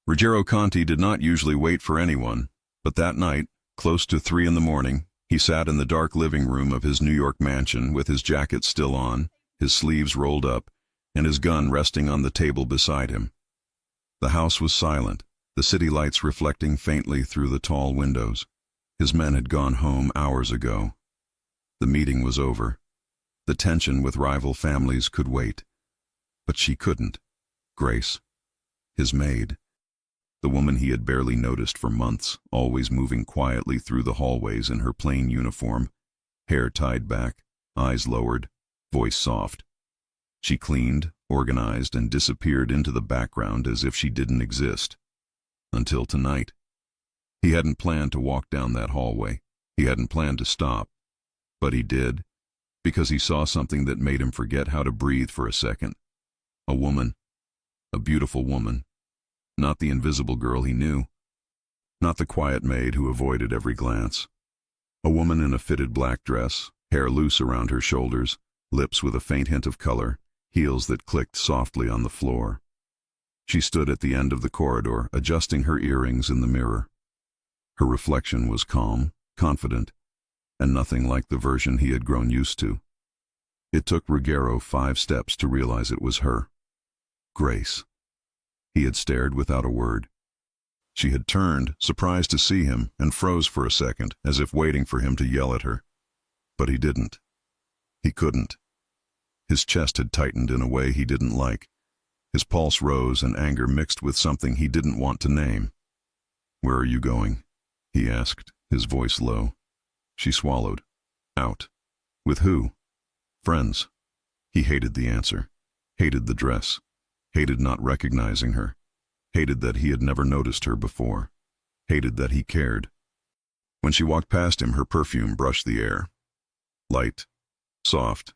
Ruggiero Conti did not usually wait for anyone, but that night, close to 3 in the morning, he sat in the dark living room of his New York mansion with his jacket still on, his sleeves rolled up, and his gun resting on the table beside him. The house was silent, the city lights reflecting faintly through the tall windows. His men had gone home hours ago. The meeting was over. The tension with rival families could wait. But she couldn't. Grace, his maid, the woman he had barely noticed for months, always moving quietly through the hallways in her plain uniform, hair tied back, eyes lowered, voice soft. She cleaned, organized, and disappeared into the background as if she didn't exist. Until tonight. He hadn't planned to walk down that hallway. He hadn't planned to stop. But he did, because he saw something that made him forget how to breathe for a second. A woman. A beautiful woman. Not the invisible girl he knew. Not the quiet maid who avoided every glance. A woman in a fitted black dress, hair loose around her shoulders, lips with a faint hint of color, heels that clicked softly on the floor. She stood at the end of the corridor, adjusting her earrings in the mirror. Her reflection was calm, confident, and nothing like the version he had grown used to. It took Ruggiero 5 steps to realize it was her. Grace. He had stared without a word. She had turned, surprised to see him, and froze for a second, as if waiting for him to yell at her. But he didn't. He couldn't. His chest had tightened in a way he didn't like. His pulse rose and anger mixed with something he didn't want to name. "Where are you going?" he asked, his voice low. She swallowed. "Out." "With who?" "Friends." He hated the answer, hated the dress, hated not recognizing her, hated that he had never noticed her before, hated that he cared. When she walked past him, her perfume brushed the air. Light, soft,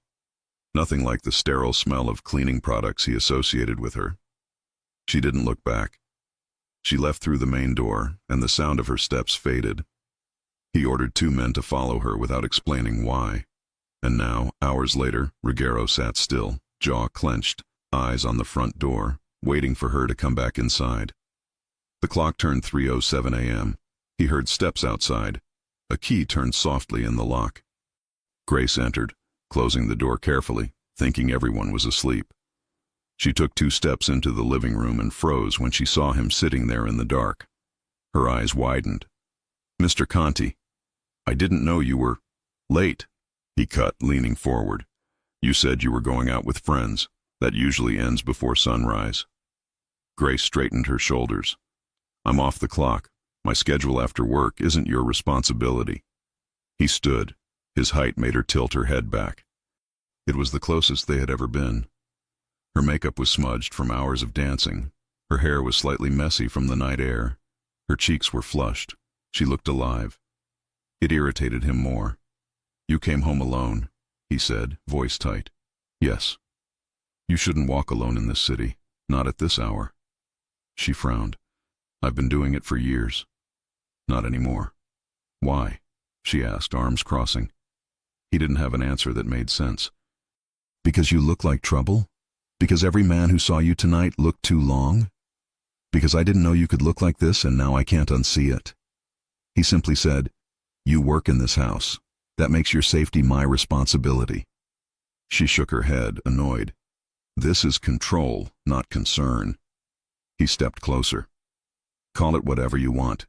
nothing like the sterile smell of cleaning products he associated with her. She didn't look back. She left through the main door, and the sound of her steps faded. He ordered 2 men to follow her without explaining why. And now, hours later, Ruggiero sat still, jaw clenched, eyes on the front door, waiting for her to come back inside. The clock turned 3:07 a.m. He heard steps outside. A key turned softly in the lock. Grace entered, closing the door carefully, thinking everyone was asleep. She took 2 steps into the living room and froze when she saw him sitting there in the dark. Her eyes widened. "Mr. Conti, I didn't know you were late," he cut, leaning forward. "You said you were going out with friends. That usually ends before sunrise." Grace straightened her shoulders. "I'm off the clock. My schedule after work isn't your responsibility." He stood. His height made her tilt her head back. It was the closest they had ever been. Her makeup was smudged from hours of dancing. Her hair was slightly messy from the night air. Her cheeks were flushed. She looked alive. It irritated him more. "You came home alone," he said, voice tight. "Yes." "You shouldn't walk alone in this city, not at this hour." She frowned. "I've been doing it for years." "Not anymore." "Why?" she asked, arms crossing. He didn't have an answer that made sense. "Because you look like trouble? Because every man who saw you tonight looked too long? Because I didn't know you could look like this and now I can't unsee it." He simply said, "You work in this house. That makes your safety my responsibility." She shook her head, annoyed. "This is control, not concern." He stepped closer. "Call it whatever you want.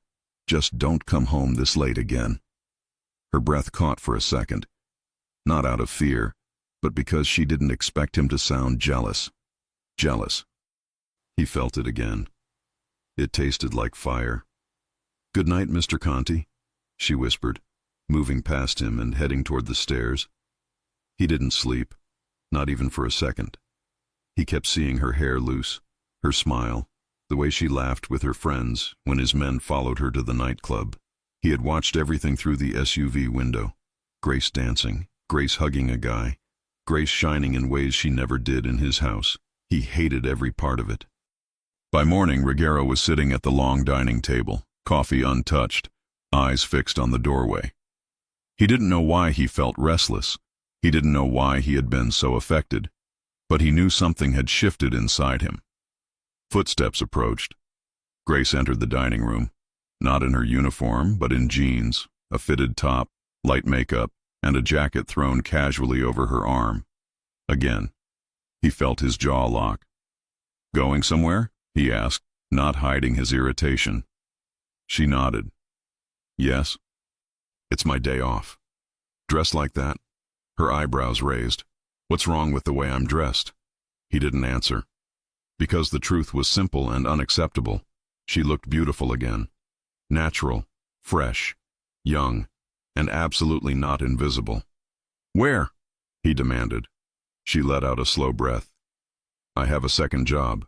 Just don't come home this late again." Her breath caught for a second. Not out of fear, but because she didn't expect him to sound jealous. Jealous. He felt it again. It tasted like fire. "Good night, Mr. Conti," she whispered, moving past him and heading toward the stairs. He didn't sleep, not even for a second. He kept seeing her hair loose, her smile, the way she laughed with her friends when his men followed her to the nightclub. He had watched everything through the SUV window. Grace dancing, Grace hugging a guy, Grace shining in ways she never did in his house. He hated every part of it. By morning, Ruggiero was sitting at the long dining table, coffee untouched, eyes fixed on the doorway. He didn't know why he felt restless. He didn't know why he had been so affected. But he knew something had shifted inside him. Footsteps approached. Grace entered the dining room, not in her uniform, but in jeans, a fitted top, light makeup, and a jacket thrown casually over her arm. Again, he felt his jaw lock. "Going somewhere?" he asked, not hiding his irritation. She nodded. "Yes. It's my day off." "Dressed like that?" Her eyebrows raised. "What's wrong with the way I'm dressed?" He didn't answer. Because the truth was simple and unacceptable. She looked beautiful again. Natural, fresh, young, and absolutely not invisible. "Where?" he demanded. She let out a slow breath. "I have a second job."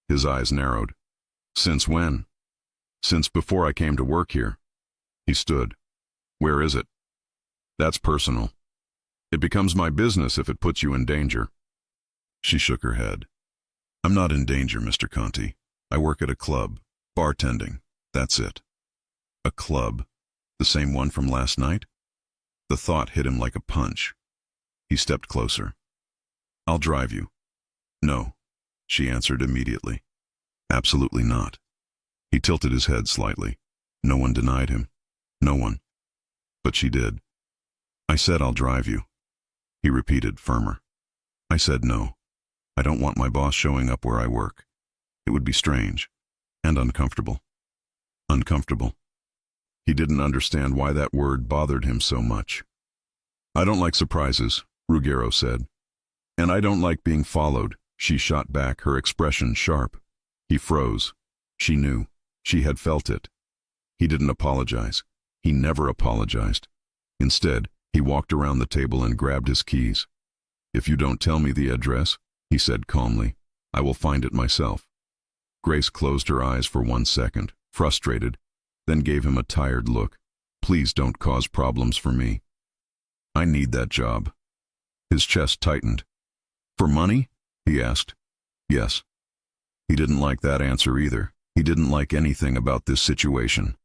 His eyes narrowed. "Since when?" "Since before I came to work here." He stood. "Where is it?" "That's personal. It becomes my business if it puts you in danger." She shook her head. "I'm not in danger, Mr. Conti. I work at a club, bartending. That's it." "A club? The same one from last night?" The thought hit him like a punch. He stepped closer. "I'll drive you." "No," she answered immediately. "Absolutely not." He tilted his head slightly. No one denied him. No one. But she did. "I said I'll drive you." He repeated, firmer. "I said no. I don't want my boss showing up where I work. It would be strange. And uncomfortable." Uncomfortable. He didn't understand why that word bothered him so much. "I don't like surprises," Ruggiero said. "And I don't like being followed," she shot back, her expression sharp. He froze. She knew. She had felt it. He didn't apologize. He never apologized. Instead, he walked around the table and grabbed his keys. "If you don't tell me the address," he said calmly, "I will find it myself." Grace closed her eyes for 1 second, frustrated, then gave him a tired look. "Please don't cause problems for me. I need that job." His chest tightened. "For money?" he asked. "Yes." He didn't like that answer either. He didn't like anything about this situation.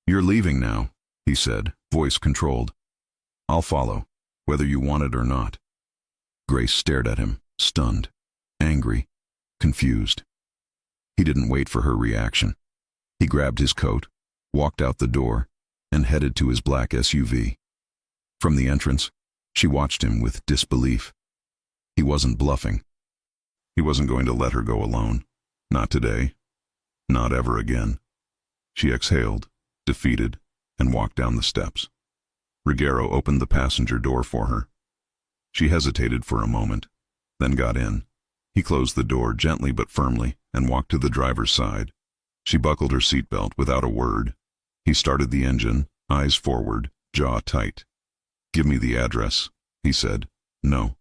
"You're leaving now," he said, voice controlled. "I'll follow, whether you want it or not." Grace stared at him, stunned, angry, confused. He didn't wait for her reaction. He grabbed his coat, walked out the door, and headed to his black SUV. From the entrance, she watched him with disbelief. He wasn't bluffing. He wasn't going to let her go alone. Not today. Not ever again. She exhaled, defeated, and walked down the steps. Ruggiero opened the passenger door for her. She hesitated for a moment, then got in. He closed the door gently but firmly and walked to the driver's side. She buckled her seatbelt without a word. He started the engine, eyes forward, jaw tight. "Give me the address," he said. "No."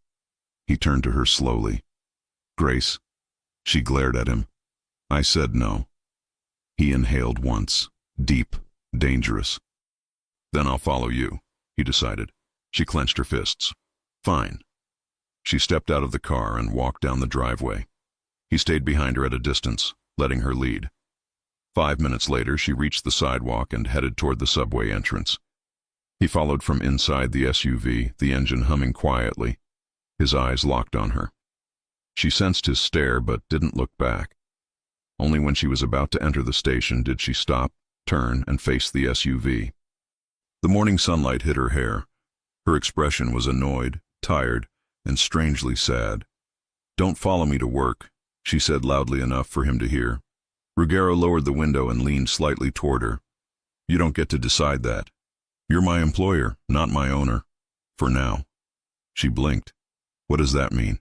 He turned to her slowly. "Grace." She glared at him. "I said no." He inhaled once, deep, dangerous. "Then I'll follow you," he decided. She clenched her fists. "Fine." She stepped out of the car and walked down the driveway. He stayed behind her at a distance, letting her lead. 5 minutes later, she reached the sidewalk and headed toward the subway entrance. He followed from inside the SUV, the engine humming quietly. His eyes locked on her. She sensed his stare but didn't look back. Only when she was about to enter the station did she stop, turn, and face the SUV. The morning sunlight hit her hair. Her expression was annoyed, tired, and strangely sad. "Don't follow me to work," she said loudly enough for him to hear. Ruggiero lowered the window and leaned slightly toward her. "You don't get to decide that. You're my employer, not my owner. For now." She blinked. "What does that mean?"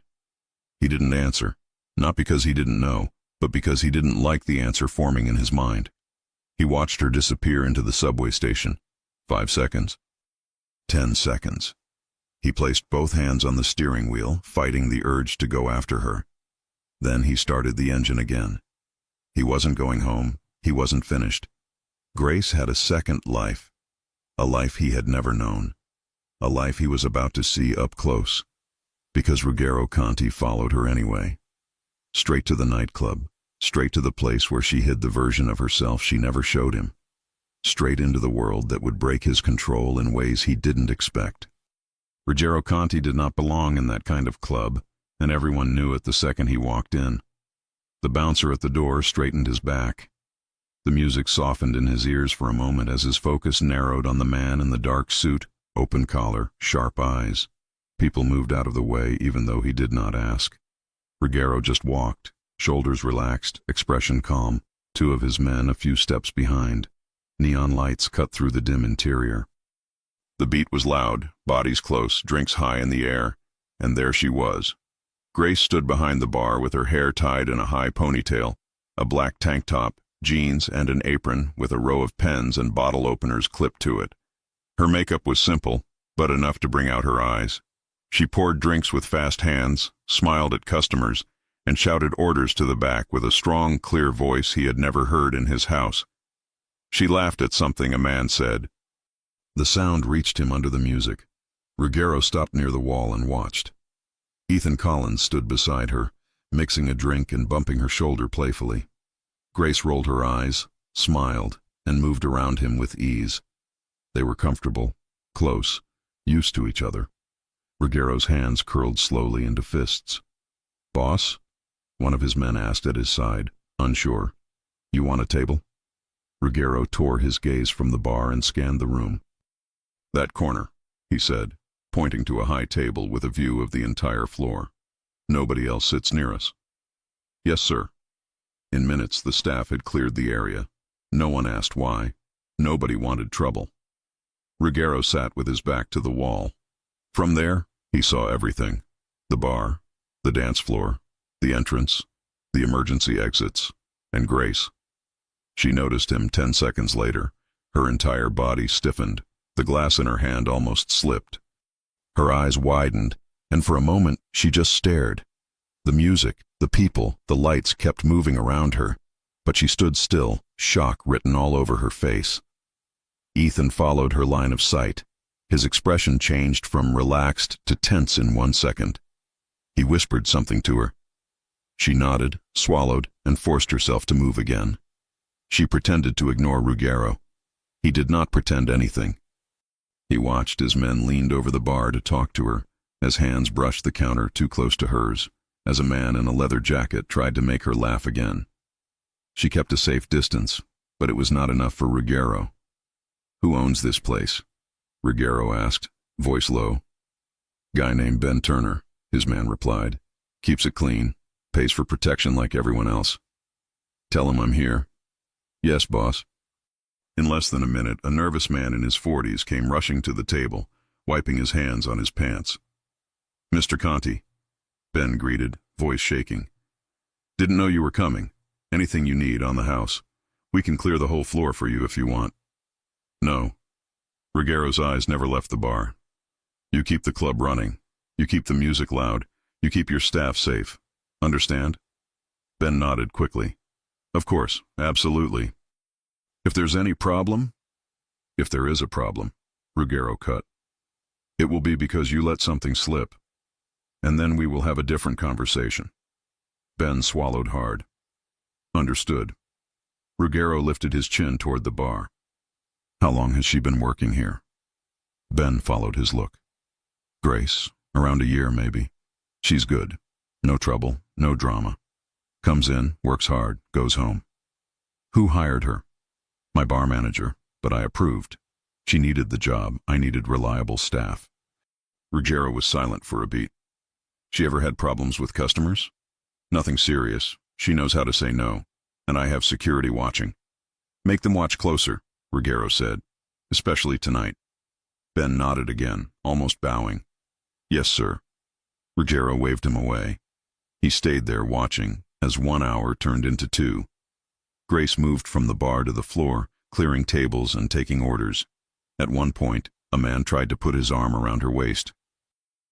He didn't answer, not because he didn't know, but because he didn't like the answer forming in his mind. He watched her disappear into the subway station. 5 seconds. 10 seconds. He placed both hands on the steering wheel, fighting the urge to go after her. Then he started the engine again. He wasn't going home. He wasn't finished. Grace had a second life. A life he had never known. A life he was about to see up close. Because Ruggiero Conti followed her anyway. Straight to the nightclub. Straight to the place where she hid the version of herself she never showed him. Straight into the world that would break his control in ways he didn't expect. Ruggiero Conti did not belong in that kind of club, and everyone knew it the second he walked in. The bouncer at the door straightened his back. The music softened in his ears for a moment as his focus narrowed on the man in the dark suit, open collar, sharp eyes. People moved out of the way even though he did not ask. Ruggiero just walked, shoulders relaxed, expression calm, two of his men a few steps behind. Neon lights cut through the dim interior. The beat was loud, bodies close, drinks high in the air, and there she was. Grace stood behind the bar with her hair tied in a high ponytail, a black tank top, jeans, and an apron with a row of pens and bottle openers clipped to it. Her makeup was simple, but enough to bring out her eyes. She poured drinks with fast hands, smiled at customers, and shouted orders to the back with a strong, clear voice he had never heard in his house. She laughed at something a man said. The sound reached him under the music. Ruggiero stopped near the wall and watched. Ethan Collins stood beside her, mixing a drink and bumping her shoulder playfully. Grace rolled her eyes, smiled, and moved around him with ease. They were comfortable, close, used to each other. Ruggiero's hands curled slowly into fists. "Boss?" one of his men asked at his side, unsure. "You want a table?" Ruggiero tore his gaze from the bar and scanned the room. "That corner," he said, pointing to a high table with a view of the entire floor. "Nobody else sits near us." "Yes, sir." In minutes, the staff had cleared the area. No one asked why. Nobody wanted trouble. Ruggiero sat with his back to the wall. From there, he saw everything. The bar, the dance floor, the entrance, the emergency exits, and Grace. She noticed him 10 seconds later. Her entire body stiffened. The glass in her hand almost slipped. Her eyes widened, and for a moment she just stared. The music, the people, the lights kept moving around her, but she stood still, shock written all over her face. Ethan followed her line of sight. His expression changed from relaxed to tense in 1 second. He whispered something to her. She nodded, swallowed, and forced herself to move again. She pretended to ignore Ruggiero. He did not pretend anything. He watched as men leaned over the bar to talk to her, as hands brushed the counter too close to hers, as a man in a leather jacket tried to make her laugh again. She kept a safe distance, but it was not enough for Ruggiero. "Who owns this place?" Ruggiero asked, voice low. "Guy named Ben Turner," his man replied. "Keeps it clean, pays for protection like everyone else." "Tell him I'm here." "Yes, boss." In less than a minute, a nervous man in his 40s came rushing to the table, wiping his hands on his pants. "Mr. Conti," Ben greeted, voice shaking. "Didn't know you were coming. Anything you need on the house. We can clear the whole floor for you if you want." "No." Ruggiero's eyes never left the bar. "You keep the club running. You keep the music loud. You keep your staff safe. Understand?" Ben nodded quickly. "Of course, absolutely." "If there's any problem?" "If there is a problem," Ruggiero cut, "it will be because you let something slip. And then we will have a different conversation." Ben swallowed hard. "Understood." Ruggiero lifted his chin toward the bar. "How long has she been working here?" Ben followed his look. "Grace, around a year maybe. She's good. No trouble, no drama. Comes in, works hard, goes home." "Who hired her?" "My bar manager, but I approved. She needed the job. I needed reliable staff." Ruggiero was silent for a beat. "She ever had problems with customers?" "Nothing serious. She knows how to say no. And I have security watching." "Make them watch closer," Ruggiero said. "Especially tonight." Ben nodded again, almost bowing. "Yes, sir." Ruggiero waved him away. He stayed there watching as 1 hour turned into 2. Grace moved from the bar to the floor, clearing tables and taking orders. At one point, a man tried to put his arm around her waist.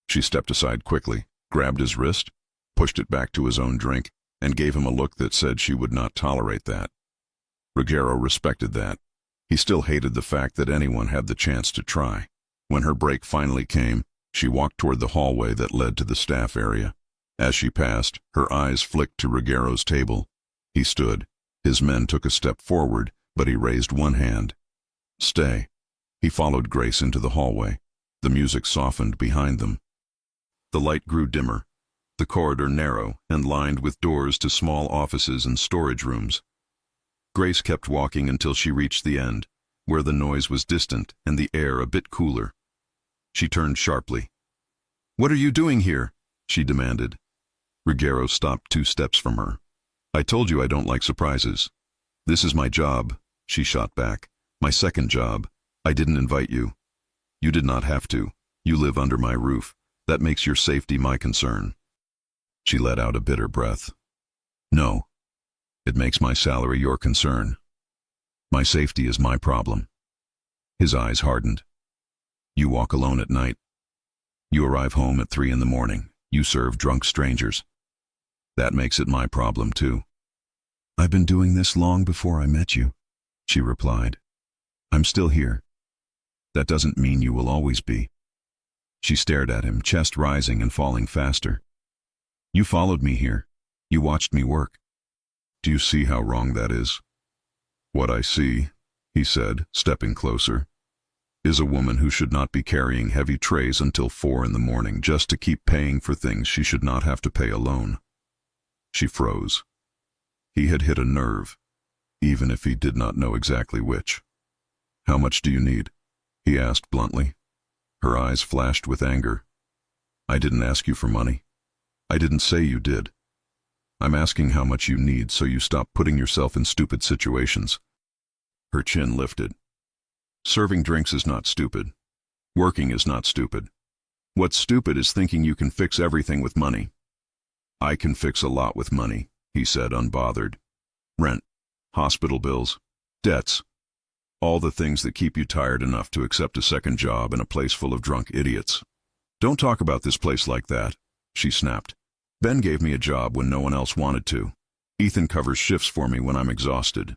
She stepped aside quickly, grabbed his wrist, pushed it back to his own drink, and gave him a look that said she would not tolerate that. Ruggiero respected that. He still hated the fact that anyone had the chance to try. When her break finally came, she walked toward the hallway that led to the staff area. As she passed, her eyes flicked to Ruggiero's table. He stood. His men took a step forward, but he raised one hand. "Stay." He followed Grace into the hallway. The music softened behind them. The light grew dimmer. the corridor narrow and lined with doors to small offices and storage rooms. Grace kept walking until she reached the end, where the noise was distant and the air a bit cooler. She turned sharply. "What are you doing here?" she demanded. Ruggiero stopped 2 steps from her. "I told you I don't like surprises. This is my job," she shot back. "My second job. I didn't invite you. You did not have to. You live under my roof. That makes your safety my concern." She let out a bitter breath. "No. It makes my salary your concern. My safety is my problem." His eyes hardened. "You walk alone at night. You arrive home at 3 in the morning. You serve drunk strangers. That makes it my problem, too." "I've been doing this long before I met you," she replied. "I'm still here. That doesn't mean you will always be." She stared at him, chest rising and falling faster. "You followed me here. You watched me work. Do you see how wrong that is?" "What I see," he said, stepping closer, "is a woman who should not be carrying heavy trays until 4 in the morning just to keep paying for things she should not have to pay alone." She froze. He had hit a nerve, even if he did not know exactly which. "How much do you need?" he asked bluntly. Her eyes flashed with anger. "I didn't ask you for money. I didn't say you did. I'm asking how much you need so you stop putting yourself in stupid situations." Her chin lifted. "Serving drinks is not stupid. Working is not stupid. What's stupid is thinking you can fix everything with money." "I can fix a lot with money," he said, unbothered. "Rent, hospital bills, debts, all the things that keep you tired enough to accept a second job in a place full of drunk idiots." "Don't talk about this place like that," she snapped. "Ben gave me a job when no one else wanted to. Ethan covers shifts for me when I'm exhausted.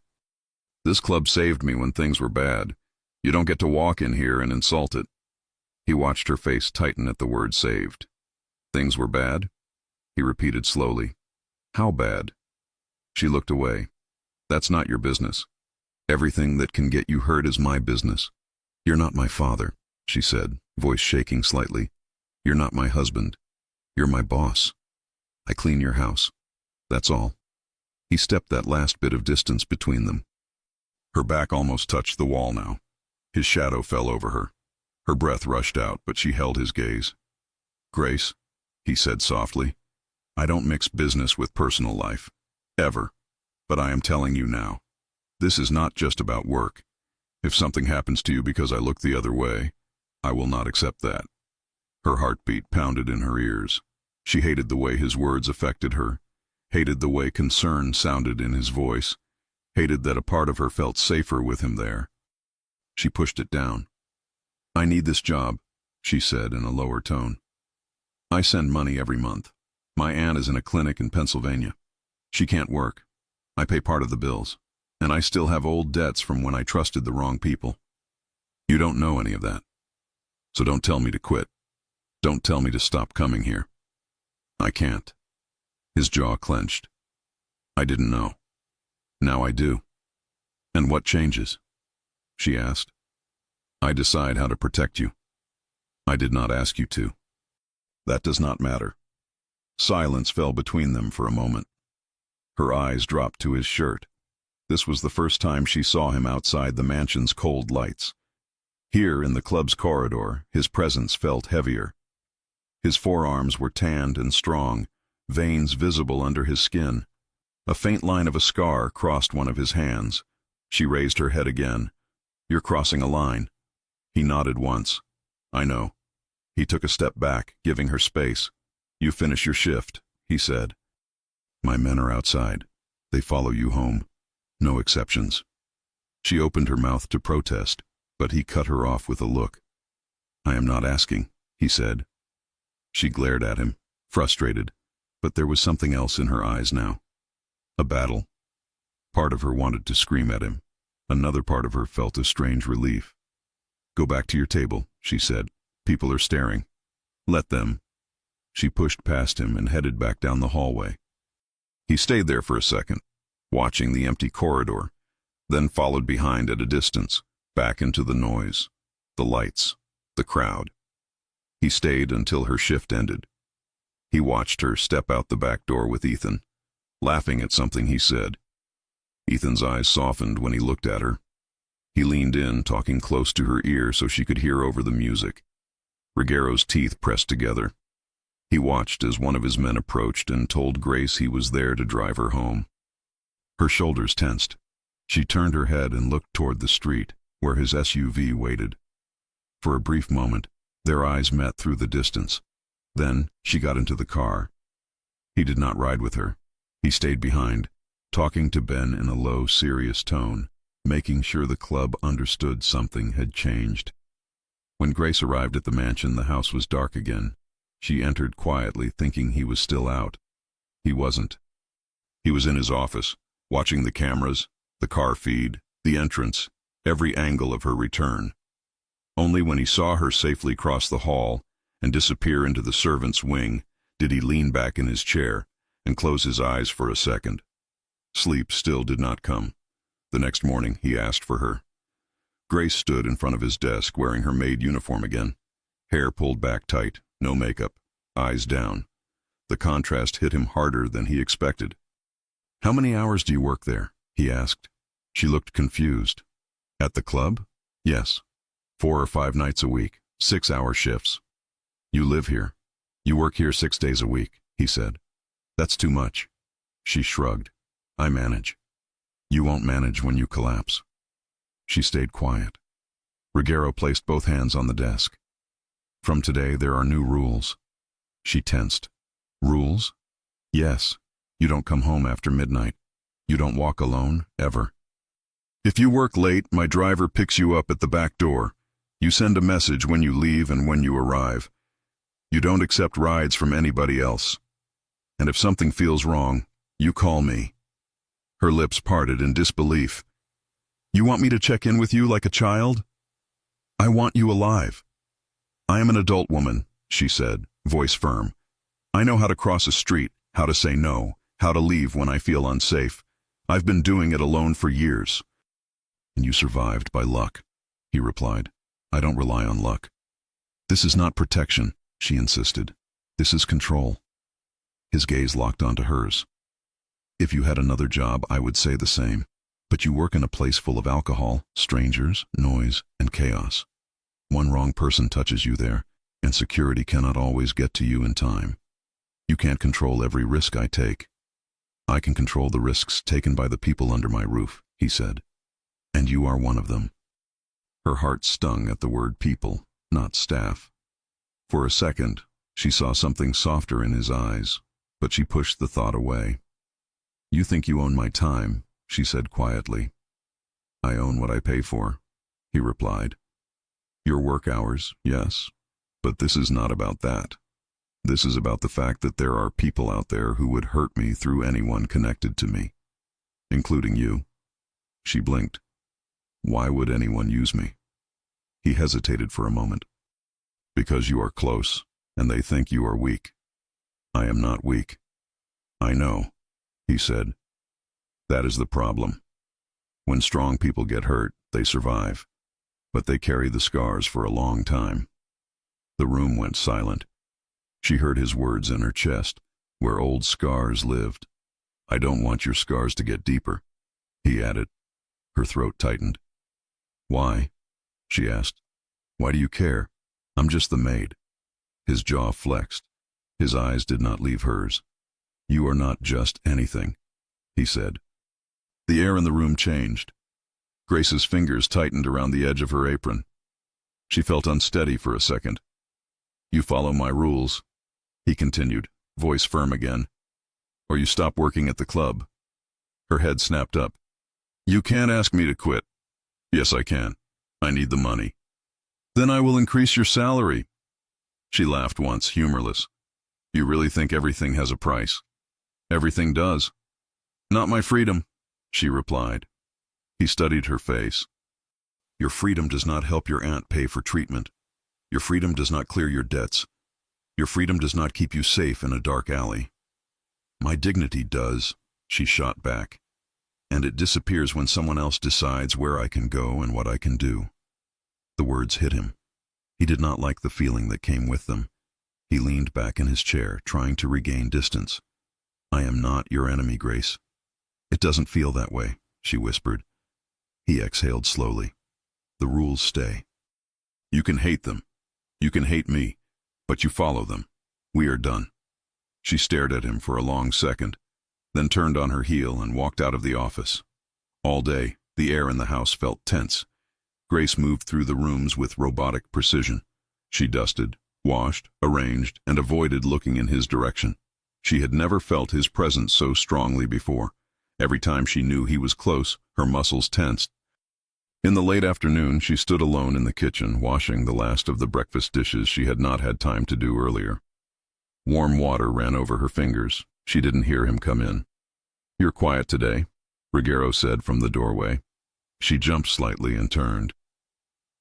This club saved me when things were bad. You don't get to walk in here and insult it." He watched her face tighten at the word saved. "Things were bad?" he repeated slowly. "How bad?" She looked away. "That's not your business. Everything that can get you hurt is my business." "You're not my father," she said, voice shaking slightly. "You're not my husband. You're my boss. I clean your house. That's all." He stepped that last bit of distance between them. Her back almost touched the wall now. His shadow fell over her. Her breath rushed out, but she held his gaze. "Grace," he said softly, "I don't mix business with personal life. Ever. But I am telling you now. This is not just about work. If something happens to you because I look the other way, I will not accept that." Her heartbeat pounded in her ears. She hated the way his words affected her, hated the way concern sounded in his voice, hated that a part of her felt safer with him there. She pushed it down. "I need this job," she said in a lower tone. "I send money every month. My aunt is in a clinic in Pennsylvania. She can't work. I pay part of the bills, and I still have old debts from when I trusted the wrong people. You don't know any of that. So don't tell me to quit. Don't tell me to stop coming here. I can't." His jaw clenched. "I didn't know. Now I do." "And what changes?" she asked. "I decide how to protect you. I did not ask you to." "That does not matter." Silence fell between them for a moment. Her eyes dropped to his shirt. This was the first time she saw him outside the mansion's cold lights. Here in the club's corridor, his presence felt heavier. His forearms were tanned and strong, veins visible under his skin. A faint line of a scar crossed one of his hands. She raised her head again. "You're crossing a line." He nodded once. "I know." He took a step back, giving her space. "You finish your shift," he said. "My men are outside. They follow you home. No exceptions." She opened her mouth to protest, but he cut her off with a look. "I am not asking," he said. She glared at him, frustrated, but there was something else in her eyes now. A battle. Part of her wanted to scream at him. Another part of her felt a strange relief. "Go back to your table," she said. "People are staring. Let them." She pushed past him and headed back down the hallway. He stayed there for a second, watching the empty corridor, then followed behind at a distance, back into the noise, the lights, the crowd. He stayed until her shift ended. He watched her step out the back door with Ethan, laughing at something he said. Ethan's eyes softened when he looked at her. He leaned in, talking close to her ear so she could hear over the music. Ruggiero's teeth pressed together. He watched as one of his men approached and told Grace he was there to drive her home. Her shoulders tensed. She turned her head and looked toward the street, where his SUV waited. For a brief moment, their eyes met through the distance. Then she got into the car. He did not ride with her. He stayed behind, talking to Ben in a low, serious tone, making sure the club understood something had changed. When Grace arrived at the mansion, the house was dark again. She entered quietly, thinking he was still out. He wasn't. He was in his office, watching the cameras, the car feed, the entrance, every angle of her return. Only when he saw her safely cross the hall and disappear into the servants' wing did he lean back in his chair and close his eyes for a second. Sleep still did not come. The next morning, he asked for her. Grace stood in front of his desk wearing her maid uniform again. Hair pulled back tight, no makeup, eyes down. The contrast hit him harder than he expected. "How many hours do you work there?" he asked. She looked confused. "At the club?" "Yes. 4 or 5 nights a week, 6-hour shifts." "You live here. You work here 6 days a week," he said. "That's too much." She shrugged. "I manage." "You won't manage when you collapse." She stayed quiet. Ruggiero placed both hands on the desk. "From today, there are new rules." She tensed. "Rules?" "Yes. You don't come home after midnight. You don't walk alone, ever. If you work late, my driver picks you up at the back door. You send a message when you leave and when you arrive. You don't accept rides from anybody else. And if something feels wrong, you call me." Her lips parted in disbelief. "You want me to check in with you like a child?" "I want you alive." "I am an adult woman," she said, voice firm. "I know how to cross a street, how to say no, how to leave when I feel unsafe. I've been doing it alone for years." "And you survived by luck," he replied. "I don't rely on luck." "This is not protection," she insisted. "This is control." His gaze locked onto hers. "If you had another job, I would say the same. But you work in a place full of alcohol, strangers, noise, and chaos. One wrong person touches you there, and security cannot always get to you in time. You can't control every risk I take. I can control the risks taken by the people under my roof," he said. "And you are one of them." Her heart stung at the word people, not staff. For a second, she saw something softer in his eyes, but she pushed the thought away. "You think you own my time," she said quietly. "I own what I pay for," he replied. "Your work hours, yes, but this is not about that. This is about the fact that there are people out there who would hurt me through anyone connected to me, including you." She blinked. "Why would anyone use me?" He hesitated for a moment. "Because you are close, and they think you are weak." "I am not weak." "I know," he said. "That is the problem. When strong people get hurt, they survive, but they carry the scars for a long time." The room went silent. She heard his words in her chest, where old scars lived. "I don't want your scars to get deeper," he added. Her throat tightened. "Why?" she asked. "Why do you care? I'm just the maid." His jaw flexed. His eyes did not leave hers. "You are not just anything," he said. The air in the room changed. Grace's fingers tightened around the edge of her apron. She felt unsteady for a second. "You follow my rules," he continued, voice firm again, "or you stop working at the club." Her head snapped up. "You can't ask me to quit." "Yes, I can. I need the money." "Then I will increase your salary." She laughed once, humorless. "You really think everything has a price?" "Everything does." "Not my freedom," she replied. He studied her face. "Your freedom does not help your aunt pay for treatment. Your freedom does not clear your debts. Your freedom does not keep you safe in a dark alley." "My dignity does," she shot back. "And it disappears when someone else decides where I can go and what I can do." The words hit him. He did not like the feeling that came with them. He leaned back in his chair, trying to regain distance. I am not your enemy, Grace. It doesn't feel that way, she whispered. He exhaled slowly. The rules stay. You can hate them. You can hate me, but you follow them. We are done. She stared at him for a long second, then turned on her heel and walked out of the office. All day, the air in the house felt tense. Grace moved through the rooms with robotic precision. She dusted, washed, arranged, and avoided looking in his direction. She had never felt his presence so strongly before. Every time she knew he was close, her muscles tensed. In the late afternoon, she stood alone in the kitchen, washing the last of the breakfast dishes she had not had time to do earlier. Warm water ran over her fingers. She didn't hear him come in. You're quiet today, Ruggiero said from the doorway. She jumped slightly and turned.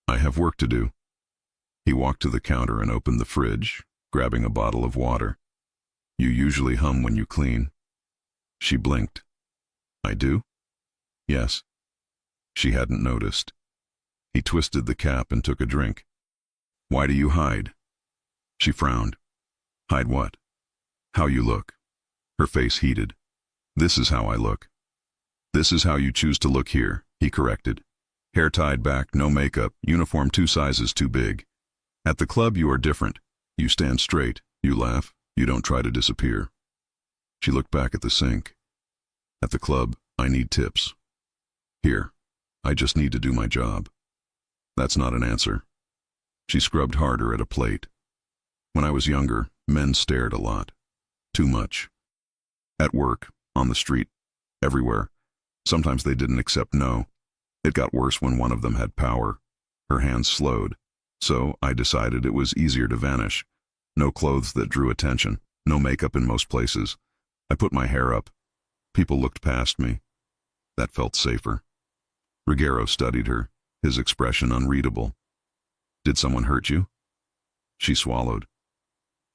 I have work to do. He walked to the counter and opened the fridge, grabbing a bottle of water. You usually hum when you clean. She blinked. I do? Yes. She hadn't noticed. He twisted the cap and took a drink. Why do you hide? She frowned. Hide what? How you look. Her face heated. This is how I look. This is how you choose to look here, he corrected. Hair tied back, no makeup, uniform 2 sizes too big. At the club you are different. You stand straight, you laugh, you don't try to disappear. She looked back at the sink. At the club, I need tips. Here, I just need to do my job. That's not an answer. She scrubbed harder at a plate. When I was younger, men stared a lot. Too much. At work, on the street, everywhere. Sometimes they didn't accept no. It got worse when one of them had power. Her hands slowed. So I decided it was easier to vanish. No clothes that drew attention. No makeup in most places. I put my hair up. People looked past me. That felt safer. Ruggiero studied her, his expression unreadable. Did someone hurt you? She swallowed.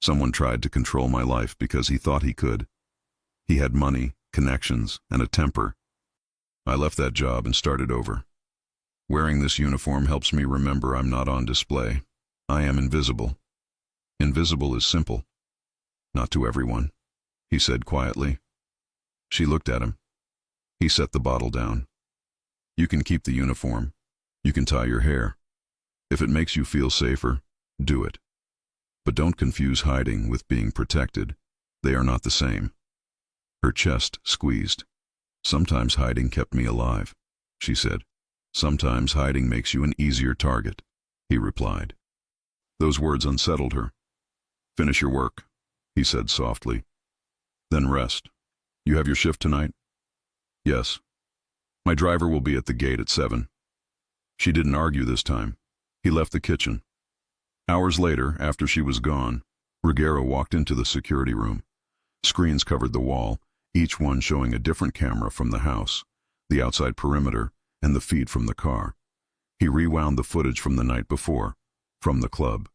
Someone tried to control my life because he thought he could. He had money, connections, and a temper. I left that job and started over. Wearing this uniform helps me remember I'm not on display. I am invisible. Invisible is simple. Not to everyone, he said quietly. She looked at him. He set the bottle down. You can keep the uniform. You can tie your hair. If it makes you feel safer, do it. But don't confuse hiding with being protected. They are not the same. Her chest squeezed. Sometimes hiding kept me alive, she said. Sometimes hiding makes you an easier target, he replied. Those words unsettled her. Finish your work, he said softly. Then rest. You have your shift tonight? Yes. My driver will be at the gate at 7. She didn't argue this time. He left the kitchen. Hours later, after she was gone, Ruggiero walked into the security room. Screens covered the wall, each one showing a different camera from the house, the outside perimeter, and the feed from the car. He rewound the footage from the night before, from the club.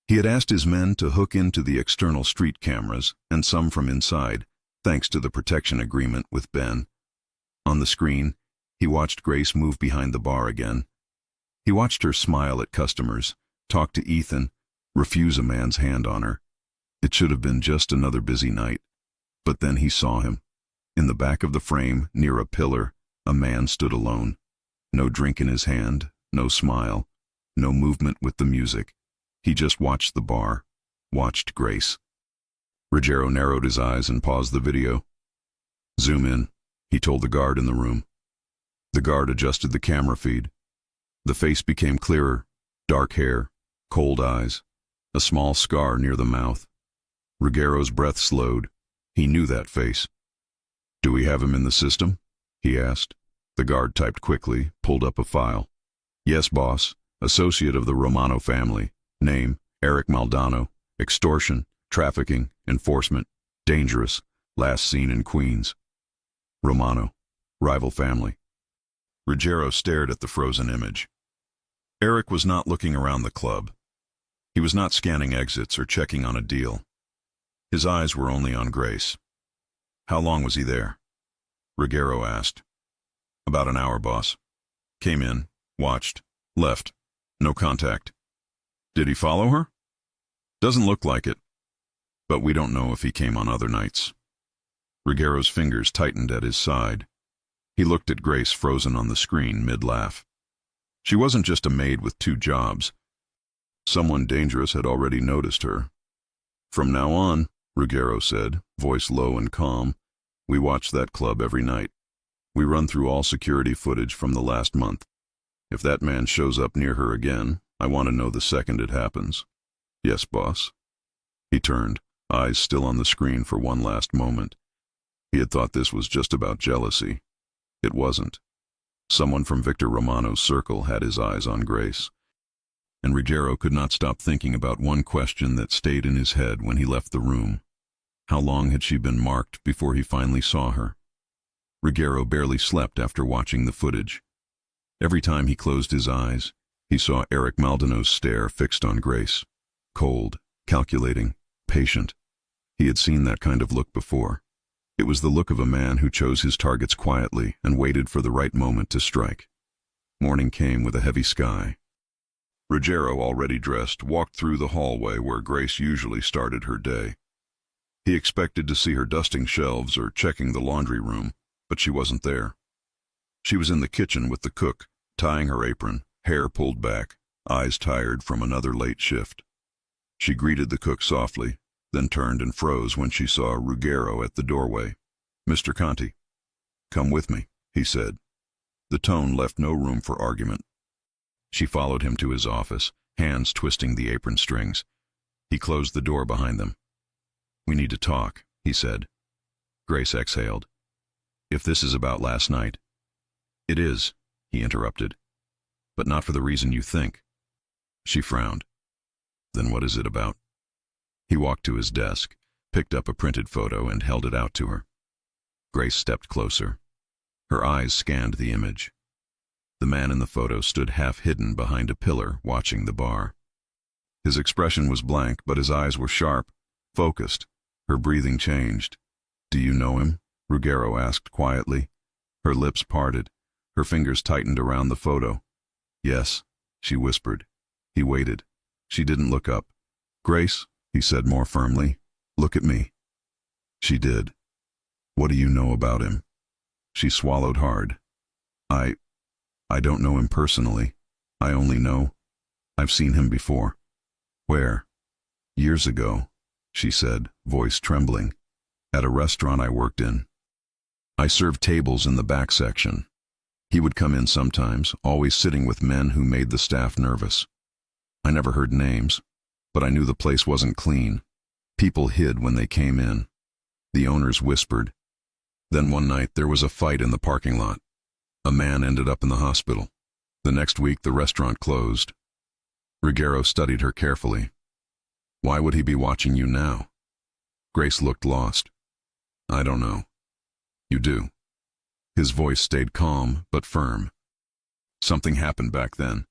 He had asked his men to hook into the external street cameras and some from inside, thanks to the protection agreement with Ben. On the screen, he watched Grace move behind the bar again. He watched her smile at customers, talk to Ethan, refuse a man's hand on her. It should have been just another busy night. But then he saw him. In the back of the frame, near a pillar, a man stood alone. No drink in his hand, no smile, no movement with the music. He just watched the bar, watched Grace. Ruggiero narrowed his eyes and paused the video. Zoom in, he told the guard in the room. The guard adjusted the camera feed. The face became clearer, dark hair, cold eyes, a small scar near the mouth. Ruggiero's breath slowed. He knew that face. Do we have him in the system? He asked. The guard typed quickly, pulled up a file. Yes, boss. Associate of the Romano family. Name, Eric Maldonado. Extortion, trafficking, enforcement. Dangerous. Last seen in Queens. Romano. Rival family. Ruggiero stared at the frozen image. Eric was not looking around the club. He was not scanning exits or checking on a deal. His eyes were only on Grace. How long was he there? Ruggiero asked. About an hour, boss. Came in, watched, left. No contact. Did he follow her? Doesn't look like it. but we don't know if he came on other nights. Ruggiero's fingers tightened at his side. He looked at Grace frozen on the screen mid-laugh. She wasn't just a maid with 2 jobs. Someone dangerous had already noticed her. From now on, Ruggiero said, voice low and calm, we watch that club every night. We run through all security footage from the last month. If that man shows up near her again, I want to know the second it happens. Yes, boss. He turned, eyes still on the screen for one last moment. He had thought this was just about jealousy. It wasn't. Someone from Victor Romano's circle had his eyes on Grace. And Ruggiero could not stop thinking about one question that stayed in his head when he left the room. How long had she been marked before he finally saw her? Ruggiero barely slept after watching the footage. Every time he closed his eyes, he saw Eric Maldondo's stare fixed on Grace. Cold, calculating, patient. He had seen that kind of look before. It was the look of a man who chose his targets quietly and waited for the right moment to strike. Morning came with a heavy sky. Ruggiero, already dressed, walked through the hallway where Grace usually started her day. He expected to see her dusting shelves or checking the laundry room, but she wasn't there. She was in the kitchen with the cook, tying her apron, hair pulled back, eyes tired from another late shift. She greeted the cook softly, then turned and froze when she saw Ruggiero at the doorway. Mr. Conti. Come with me, he said. The tone left no room for argument. She followed him to his office, hands twisting the apron strings. He closed the door behind them. We need to talk, he said. Grace exhaled. If this is about last night. It is, he interrupted. But not for the reason you think. She frowned. Then what is it about? He walked to his desk, picked up a printed photo and held it out to her. Grace stepped closer. Her eyes scanned the image. The man in the photo stood half hidden behind a pillar, watching the bar. His expression was blank, but his eyes were sharp, focused. Her breathing changed. Do you know him? Ruggiero asked quietly. Her lips parted. Her fingers tightened around the photo. Yes, she whispered. He waited. She didn't look up. Grace, he said more firmly, look at me. She did. What do you know about him? She swallowed hard. I don't know him personally. I only know I've seen him before. Where? Years ago, she said, voice trembling. At a restaurant I worked in. I served tables in the back section. He would come in sometimes, always sitting with men who made the staff nervous. I never heard names, but I knew the place wasn't clean. People hid when they came in. The owners whispered. Then one night there was a fight in the parking lot. A man ended up in the hospital. The next week the restaurant closed. Ruggiero studied her carefully. Why would he be watching you now? Grace looked lost. I don't know. You do. His voice stayed calm but firm. Something happened back then.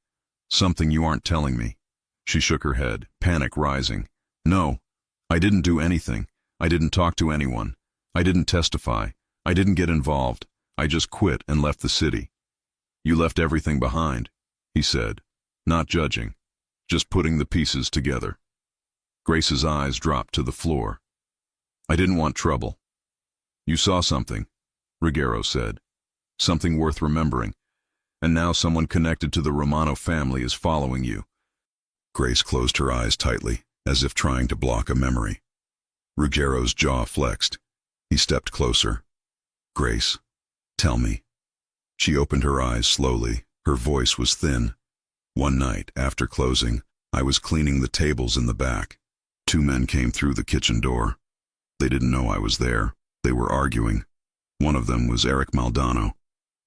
Something you aren't telling me. She shook her head, panic rising. No, I didn't do anything. I didn't talk to anyone. I didn't testify. I didn't get involved. I just quit and left the city. You left everything behind, he said, not judging, just putting the pieces together. Grace's eyes dropped to the floor. I didn't want trouble. You saw something, Ruggiero said. Something worth remembering. And now someone connected to the Romano family is following you. Grace closed her eyes tightly, as if trying to block a memory. Ruggiero's jaw flexed. He stepped closer. Grace, tell me. She opened her eyes slowly. Her voice was thin. One night, after closing, I was cleaning the tables in the back. 2 men came through the kitchen door. They didn't know I was there. They were arguing. One of them was Eric Maldonado.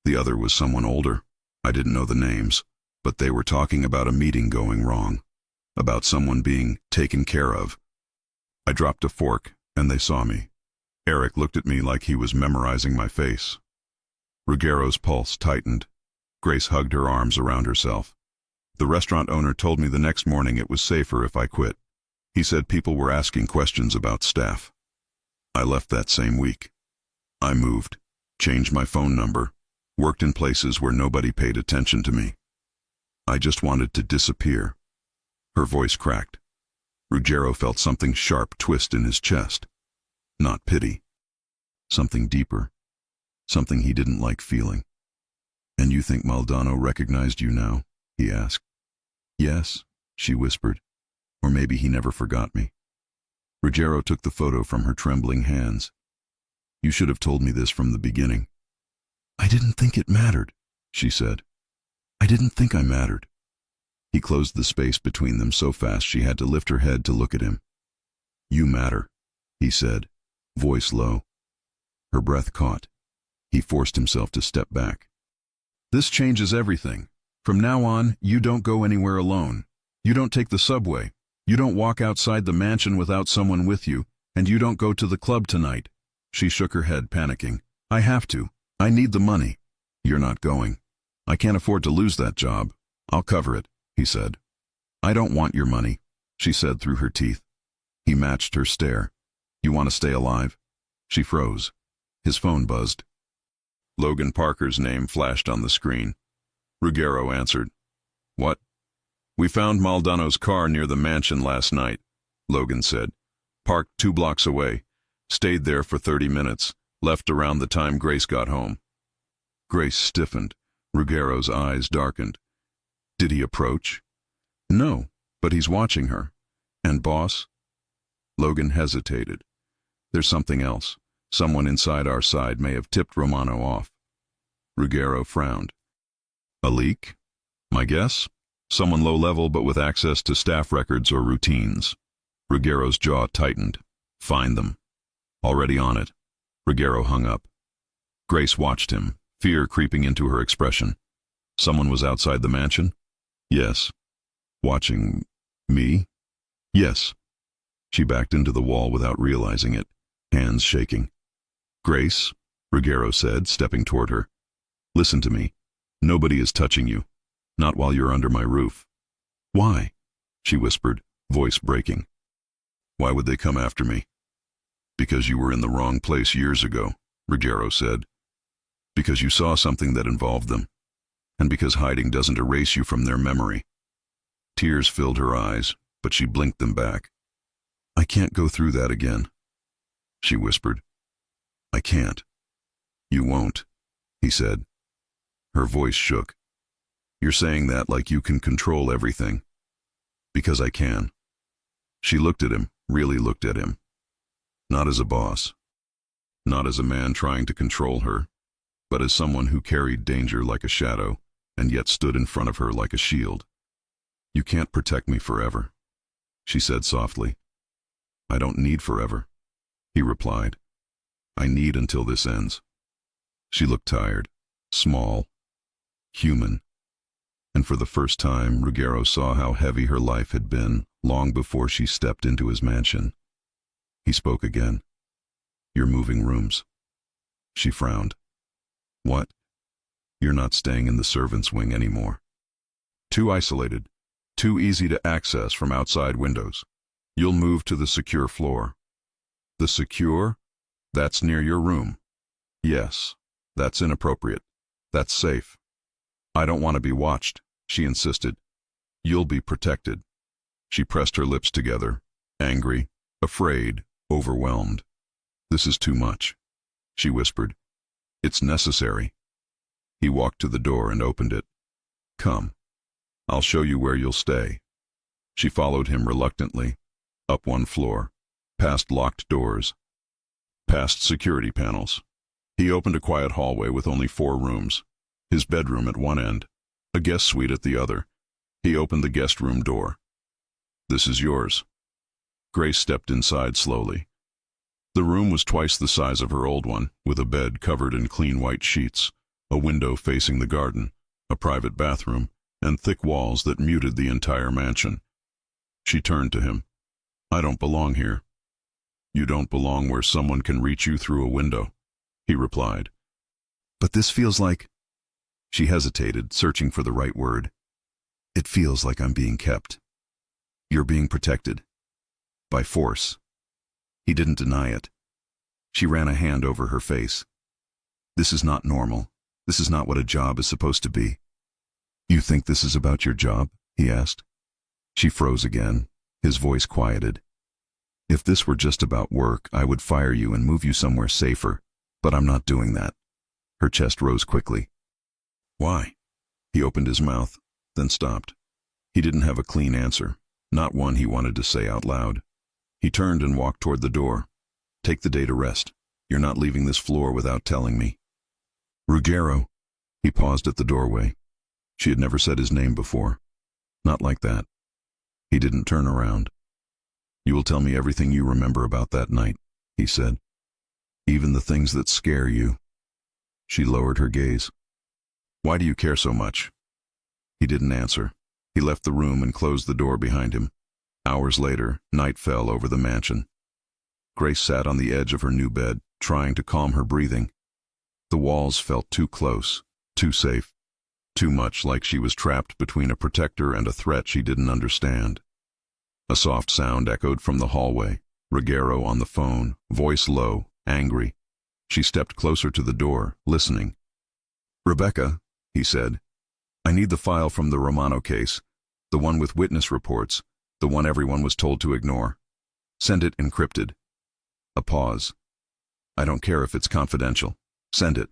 The other was someone older. I didn't know the names, but they were talking about a meeting going wrong, about someone being taken care of. I dropped a fork, and they saw me. Eric looked at me like he was memorizing my face. Ruggiero's pulse tightened. Grace hugged her arms around herself. The restaurant owner told me the next morning it was safer if I quit. He said people were asking questions about staff. I left that same week. I moved, changed my phone number, worked in places where nobody paid attention to me. I just wanted to disappear. Her voice cracked. Ruggiero felt something sharp twist in his chest. Not pity. Something deeper. Something he didn't like feeling. "And you think Maldonado recognized you now?" he asked. "Yes," she whispered. "Or maybe he never forgot me." Ruggiero took the photo from her trembling hands. "You should have told me this from the beginning." "I didn't think it mattered," she said. "I didn't think I mattered." He closed the space between them so fast she had to lift her head to look at him. "You matter," he said, voice low. Her breath caught. He forced himself to step back. "This changes everything. From now on, you don't go anywhere alone. You don't take the subway. You don't walk outside the mansion without someone with you, and you don't go to the club tonight." She shook her head, panicking. "I have to. I need the money." "You're not going. I can't afford to lose that job. I'll cover it," he said. "I don't want your money," she said through her teeth. He matched her stare. "You want to stay alive?" She froze. His phone buzzed. Logan Parker's name flashed on the screen. Ruggiero answered. "What?" "We found Maldonado's car near the mansion last night," Logan said. "Parked 2 blocks away. Stayed there for 30 minutes. Left around the time Grace got home." Grace stiffened. Ruggiero's eyes darkened. "Did he approach?" "No, but he's watching her." "And boss?" Logan hesitated. "There's something else. Someone inside our side may have tipped Romano off." Ruggiero frowned. "A leak?" "My guess? Someone low-level but with access to staff records or routines." Ruggiero's jaw tightened. "Find them." "Already on it." Ruggiero hung up. Grace watched him, fear creeping into her expression. "Someone was outside the mansion?" "Yes." "Watching me?" "Yes." She backed into the wall without realizing it, hands shaking. "Grace," Ruggiero said, stepping toward her. "Listen to me. Nobody is touching you. Not while you're under my roof." "Why?" she whispered, voice breaking. "Why would they come after me?" "Because you were in the wrong place years ago," Ruggiero said. "Because you saw something that involved them. And because hiding doesn't erase you from their memory." Tears filled her eyes, but she blinked them back. "I can't go through that again," she whispered. "I can't." "You won't," he said. Her voice shook. "You're saying that like you can control everything." "Because I can." She looked at him, really looked at him. Not as a boss. Not as a man trying to control her, but as someone who carried danger like a shadow and yet stood in front of her like a shield. "You can't protect me forever," she said softly. "I don't need forever," he replied. "I need until this ends." She looked tired, small, human, and for the first time Ruggiero saw how heavy her life had been long before she stepped into his mansion. He spoke again. "You're moving rooms." She frowned. "What?" "You're not staying in the servants' wing anymore. Too isolated, too easy to access from outside windows. You'll move to the secure floor." "The secure? That's near your room." "Yes, that's inappropriate. That's safe." "I don't want to be watched," she insisted. "You'll be protected." She pressed her lips together, angry, afraid, overwhelmed. "This is too much," she whispered. "It's necessary." He walked to the door and opened it. "Come. I'll show you where you'll stay." She followed him reluctantly, up 1 floor, past locked doors, past security panels. He opened a quiet hallway with only 4 rooms, his bedroom at one end, a guest suite at the other. He opened the guest room door. "This is yours." Grace stepped inside slowly. The room was twice the size of her old one, with a bed covered in clean white sheets, a window facing the garden, a private bathroom, and thick walls that muted the entire mansion. She turned to him. "I don't belong here." "You don't belong where someone can reach you through a window," he replied. "But this feels like—" She hesitated, searching for the right word. "It feels like I'm being kept. You're being protected. By force." He didn't deny it. She ran a hand over her face. "This is not normal. This is not what a job is supposed to be." "You think this is about your job?" he asked. She froze again, His voice quieted. If this were just about work, I would fire you and move you somewhere safer, but I'm not doing that. Her chest rose quickly. Why? He opened his mouth, then stopped. He didn't have a clean answer, not one he wanted to say out loud. He turned and walked toward the door. Take the day to rest. You're not leaving this floor without telling me. Ruggero. He paused at the doorway. She had never said his name before. Not like that. He didn't turn around. You will tell me everything you remember about that night, he said. Even the things that scare you. She lowered her gaze. Why do you care so much? He didn't answer. He left the room and closed the door behind him. Hours later, night fell over the mansion. Grace sat on the edge of her new bed, trying to calm her breathing. The walls felt too close, too safe, too much like she was trapped between a protector and a threat she didn't understand. A soft sound echoed from the hallway. Ruggero on the phone, voice low, angry. She stepped closer to the door, listening. Rebecca, he said, I need the file from the Romano case, the one with witness reports, the one everyone was told to ignore. Send it encrypted. A pause. I don't care if it's confidential. Send it.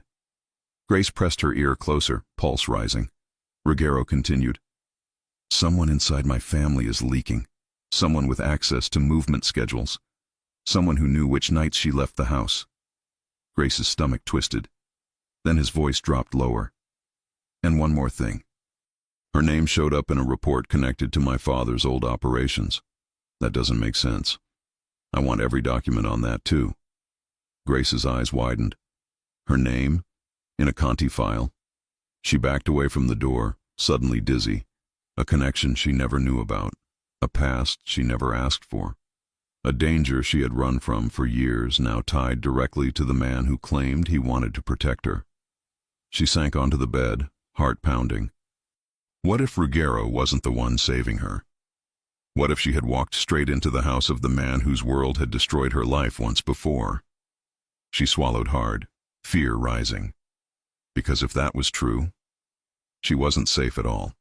Grace pressed her ear closer, pulse rising. Ruggero continued. Someone inside my family is leaking. Someone with access to movement schedules. Someone who knew which nights she left the house. Grace's stomach twisted. Then his voice dropped lower. And one more thing. Her name showed up in a report connected to my father's old operations. That doesn't make sense. I want every document on that too. Grace's eyes widened. Her name? In a Conti file? She backed away from the door, suddenly dizzy. A connection she never knew about. A past she never asked for. A danger she had run from for years, now tied directly to the man who claimed he wanted to protect her. She sank onto the bed, heart pounding. What if Ruggero wasn't the one saving her? What if she had walked straight into the house of the man whose world had destroyed her life once before? She swallowed hard, fear rising. Because if that was true, she wasn't safe at all.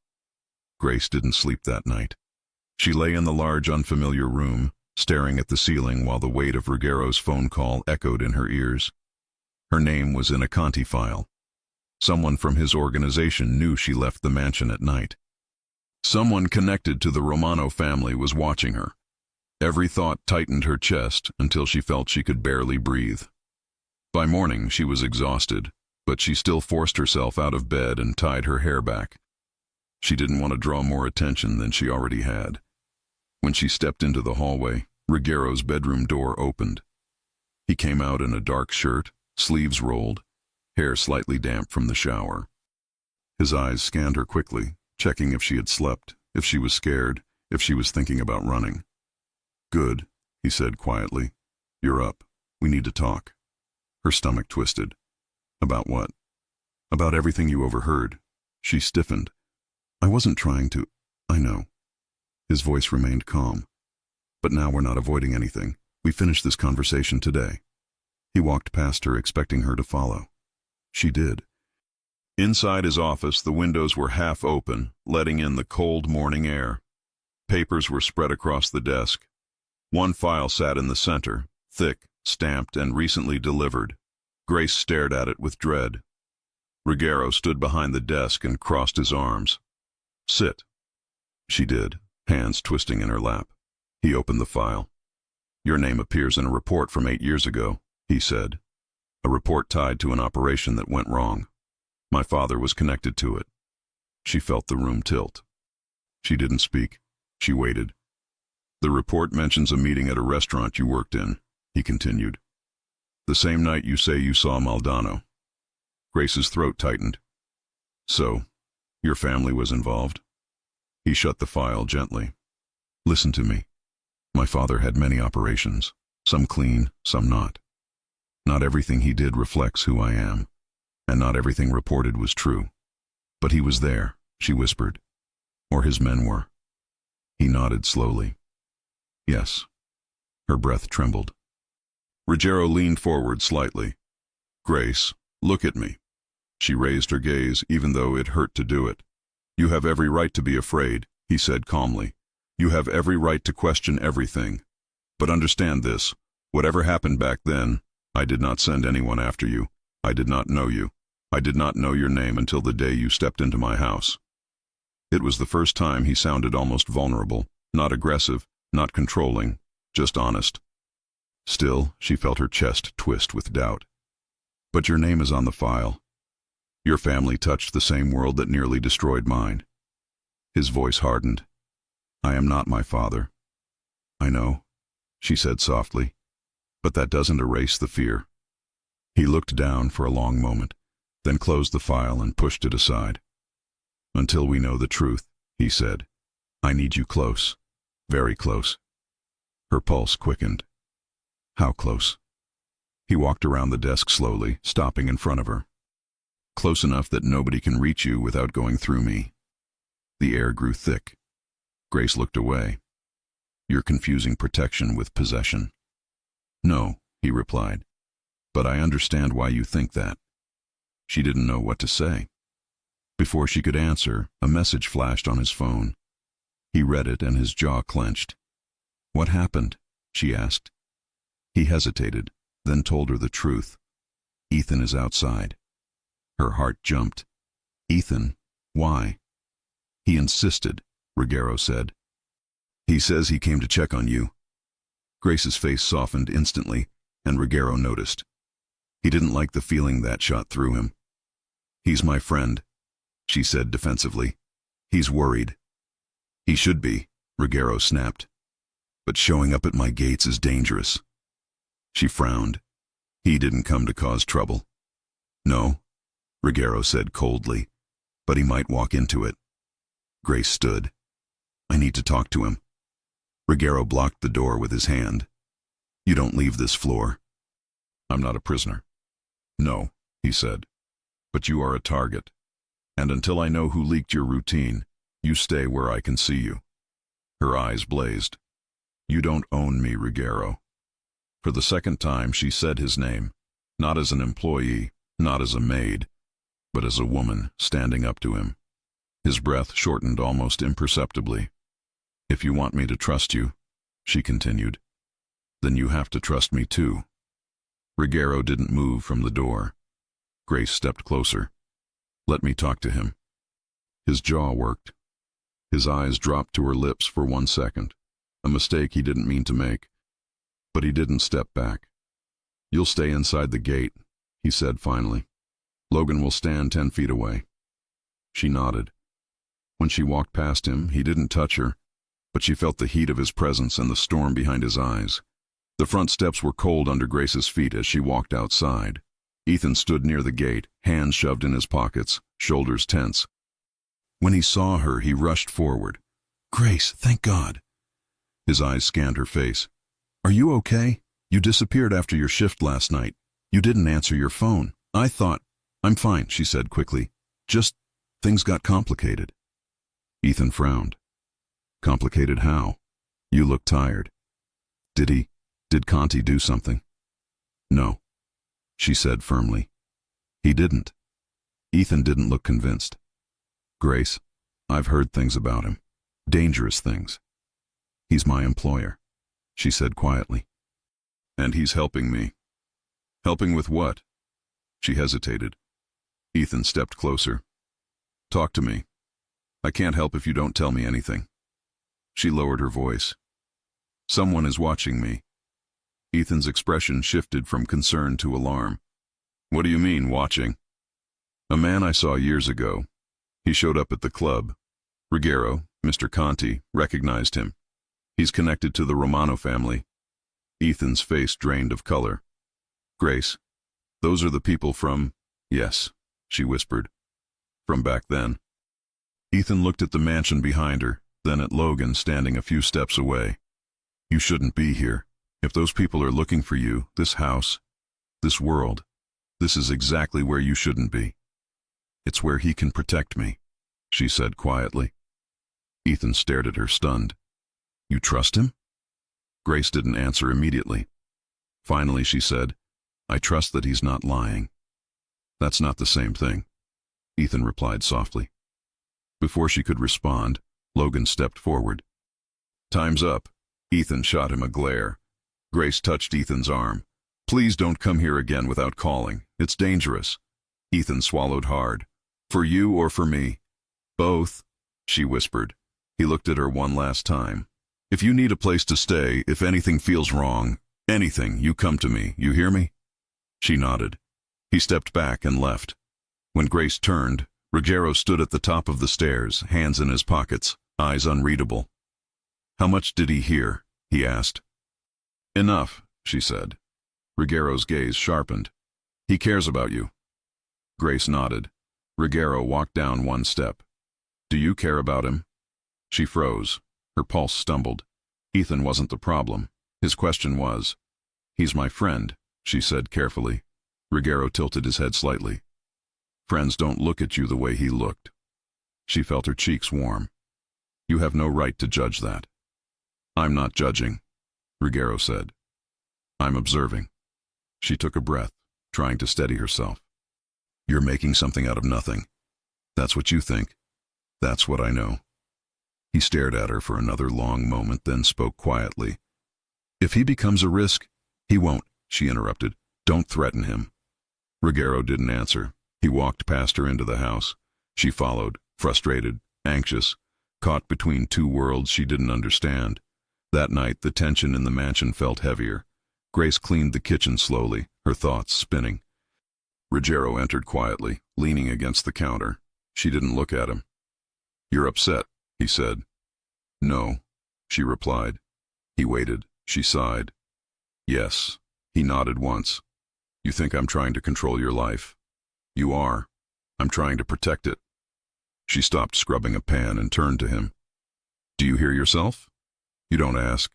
Grace didn't sleep that night. She lay in the large, unfamiliar room, staring at the ceiling while the weight of Ruggero's phone call echoed in her ears. Her name was in a Conti file. Someone from his organization knew she left the mansion at night. Someone connected to the Romano family was watching her. Every thought tightened her chest until she felt she could barely breathe. By morning, she was exhausted, but she still forced herself out of bed and tied her hair back. She didn't want to draw more attention than she already had. When she stepped into the hallway, Ruggero's bedroom door opened. He came out in a dark shirt, sleeves rolled, hair slightly damp from the shower. His eyes scanned her quickly, checking if she had slept, if she was scared, if she was thinking about running. Good, he said quietly. You're up. We need to talk. Her stomach twisted. About what? About everything you overheard. She stiffened. I wasn't trying to. I know. His voice remained calm. But now we're not avoiding anything. We finished this conversation today. He walked past her, expecting her to follow. She did. Inside his office, the windows were half open, letting in the cold morning air. Papers were spread across the desk. One file sat in the center, thick, stamped, and recently delivered. Grace stared at it with dread. Ruggero stood behind the desk and crossed his arms. Sit. She did, hands twisting in her lap. He opened the file. Your name appears in a report from 8 years ago, he said. A report tied to an operation that went wrong. My father was connected to it. She felt the room tilt. She didn't speak. She waited. The report mentions a meeting at a restaurant you worked in, he continued. The same night you say you saw Maldano. Grace's throat tightened. So, your family was involved? He shut the file gently. Listen to me. My father had many operations, some clean, some not. Not everything he did reflects who I am, and not everything reported was true. But he was there, she whispered. Or his men were. He nodded slowly. Yes. Her breath trembled. Ruggero leaned forward slightly. Grace, look at me. She raised her gaze, even though it hurt to do it. You have every right to be afraid, he said calmly. You have every right to question everything. But understand this, whatever happened back then, I did not send anyone after you. I did not know you. I did not know your name until the day you stepped into my house. It was the first time he sounded almost vulnerable, not aggressive, not controlling, just honest. Still, she felt her chest twist with doubt. But your name is on the file. Your family touched the same world that nearly destroyed mine. His voice hardened. I am not my father. I know, she said softly, but that doesn't erase the fear. He looked down for a long moment, then closed the file and pushed it aside. Until we know the truth, he said, I need you close, very close. Her pulse quickened. How close? He walked around the desk slowly, stopping in front of her. Close enough that nobody can reach you without going through me. The air grew thick. Grace looked away. You're confusing protection with possession. No, he replied, but I understand why you think that. She didn't know what to say. Before she could answer, a message flashed on his phone. He read it and his jaw clenched. What happened? She asked. He hesitated, then told her the truth. Ethan is outside. Her heart jumped. Ethan? Why? He insisted, Ruggiero said. He says he came to check on you. Grace's face softened instantly, and Ruggiero noticed. He didn't like the feeling that shot through him. He's my friend, she said defensively. He's worried. He should be, Ruggiero snapped. But showing up at my gates is dangerous. She frowned. He didn't come to cause trouble. No, Ruggiero said coldly, but he might walk into it. Grace stood. I need to talk to him. Ruggiero blocked the door with his hand. You don't leave this floor. I'm not a prisoner. No, he said. But you are a target. And until I know who leaked your routine, you stay where I can see you. Her eyes blazed. You don't own me, Ruggiero. For the second time she said his name, not as an employee, not as a maid, but as a woman standing up to him. His breath shortened almost imperceptibly. If you want me to trust you, she continued, then you have to trust me too. Ruggiero didn't move from the door. Grace stepped closer. Let me talk to him. His jaw worked. His eyes dropped to her lips for 1 second, a mistake he didn't mean to make. But he didn't step back. You'll stay inside the gate, he said finally. Logan will stand 10 feet away. She nodded. When she walked past him, he didn't touch her, but she felt the heat of his presence and the storm behind his eyes. The front steps were cold under Grace's feet as she walked outside. Ethan stood near the gate, hands shoved in his pockets, shoulders tense. When he saw her, he rushed forward. Grace, thank God. His eyes scanned her face. Are you okay? You disappeared after your shift last night. You didn't answer your phone. I thought, I'm fine, she said quickly. Just, things got complicated. Ethan frowned. Complicated how? You look tired. Did Conti do something? No, she said firmly. He didn't. Ethan didn't look convinced. Grace, I've heard things about him. Dangerous things. He's my employer, she said quietly. And he's helping me. Helping with what? She hesitated. Ethan stepped closer. Talk to me. I can't help if you don't tell me anything. She lowered her voice. Someone is watching me. Ethan's expression shifted from concern to alarm. What do you mean, watching? A man I saw years ago. He showed up at the club. Ruggiero, Mr. Conti, recognized him. He's connected to the Romano family. Ethan's face drained of color. Grace, those are the people from... Yes, she whispered. From back then. Ethan looked at the mansion behind her, then at Logan standing a few steps away. You shouldn't be here. If those people are looking for you, this house, this world, this is exactly where you shouldn't be. It's where he can protect me, she said quietly. Ethan stared at her, stunned. You trust him? Grace didn't answer immediately. Finally, she said, I trust that he's not lying. That's not the same thing, Ethan replied softly. Before she could respond, Logan stepped forward. Time's up. Ethan shot him a glare. Grace touched Ethan's arm. Please don't come here again without calling. It's dangerous. Ethan swallowed hard. For you or for me? Both, she whispered. He looked at her one last time. If you need a place to stay, if anything feels wrong, anything, you come to me, you hear me? She nodded. He stepped back and left. When Grace turned, Ruggiero stood at the top of the stairs, hands in his pockets, eyes unreadable. How much did he hear? He asked. Enough, she said. Ruggiero's gaze sharpened. He cares about you. Grace nodded. Ruggiero walked down one step. Do you care about him? She froze. Her pulse stumbled. Ethan wasn't the problem. His question was. He's my friend, she said carefully. Ruggiero tilted his head slightly. Friends don't look at you the way he looked. She felt her cheeks warm. You have no right to judge that. I'm not judging, Ruggiero said. I'm observing. She took a breath, trying to steady herself. You're making something out of nothing. That's what you think. That's what I know. He stared at her for another long moment, then spoke quietly. If he becomes a risk, he won't, she interrupted. Don't threaten him. Ruggiero didn't answer. He walked past her into the house. She followed, frustrated, anxious, caught between two worlds she didn't understand. That night, the tension in the mansion felt heavier. Grace cleaned the kitchen slowly, her thoughts spinning. Ruggiero entered quietly, leaning against the counter. She didn't look at him. You're upset, he said. No, she replied. He waited. She sighed. Yes, he nodded once. You think I'm trying to control your life? You are. I'm trying to protect it. She stopped scrubbing a pan and turned to him. Do you hear yourself? You don't ask.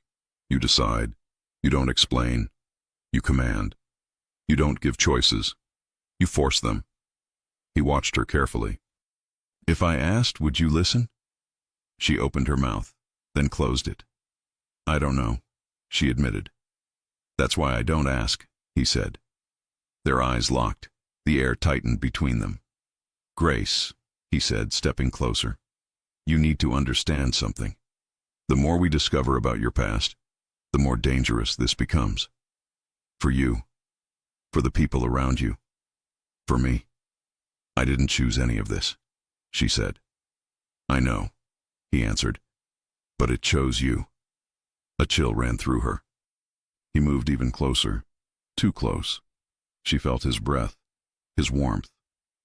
You decide. You don't explain. You command. You don't give choices. You force them. He watched her carefully. If I asked, would you listen? She opened her mouth, then closed it. I don't know, she admitted. That's why I don't ask, he said. Their eyes locked. The air tightened between them. Grace, he said, stepping closer. You need to understand something. The more we discover about your past, the more dangerous this becomes. For you. For the people around you. For me. I didn't choose any of this, she said. I know, he answered. But it chose you. A chill ran through her. He moved even closer. Too close. She felt his breath, his warmth,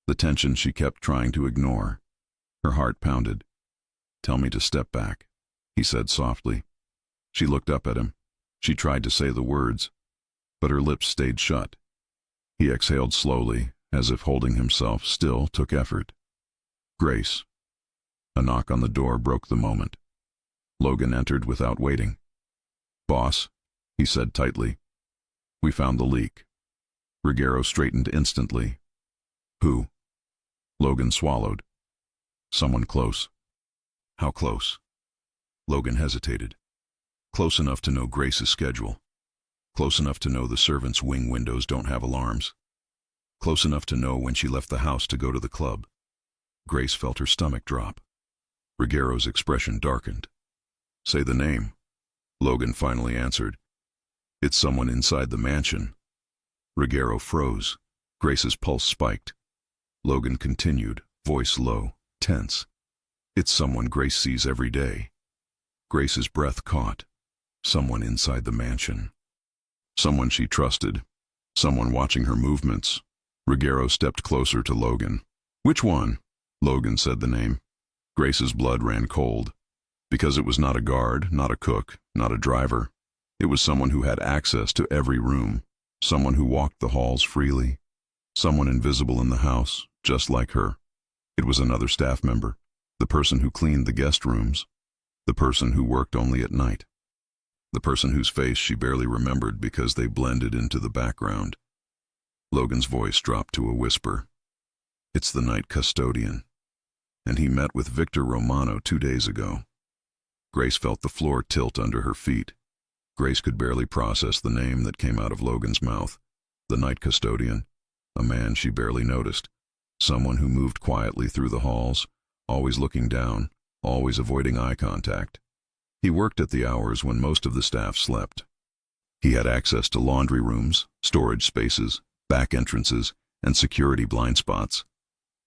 the tension she kept trying to ignore. Her heart pounded. Tell me to step back, he said softly. She looked up at him. She tried to say the words, but her lips stayed shut. He exhaled slowly, as if holding himself still took effort. Grace. A knock on the door broke the moment. Logan entered without waiting. Boss, he said tightly. We found the leak. Ruggiero straightened instantly. Who? Logan swallowed. Someone close. How close? Logan hesitated. Close enough to know Grace's schedule. Close enough to know the servants' wing windows don't have alarms. Close enough to know when she left the house to go to the club. Grace felt her stomach drop. Ruggiero's expression darkened. Say the name. Logan finally answered. It's someone inside the mansion. Ruggiero froze. Grace's pulse spiked. Logan continued, voice low, tense. It's someone Grace sees every day. Grace's breath caught. Someone inside the mansion. Someone she trusted. Someone watching her movements. Ruggiero stepped closer to Logan. Which one? Logan said the name. Grace's blood ran cold. Because it was not a guard, not a cook, not a driver. It was someone who had access to every room. Someone who walked the halls freely. Someone invisible in the house, just like her. It was another staff member. The person who cleaned the guest rooms. The person who worked only at night. The person whose face she barely remembered because they blended into the background. Logan's voice dropped to a whisper. It's the night custodian. And he met with Victor Romano 2 days ago. Grace felt the floor tilt under her feet. Grace could barely process the name that came out of Logan's mouth. The night custodian. A man she barely noticed. Someone who moved quietly through the halls, always looking down, always avoiding eye contact. He worked at the hours when most of the staff slept. He had access to laundry rooms, storage spaces, back entrances, and security blind spots.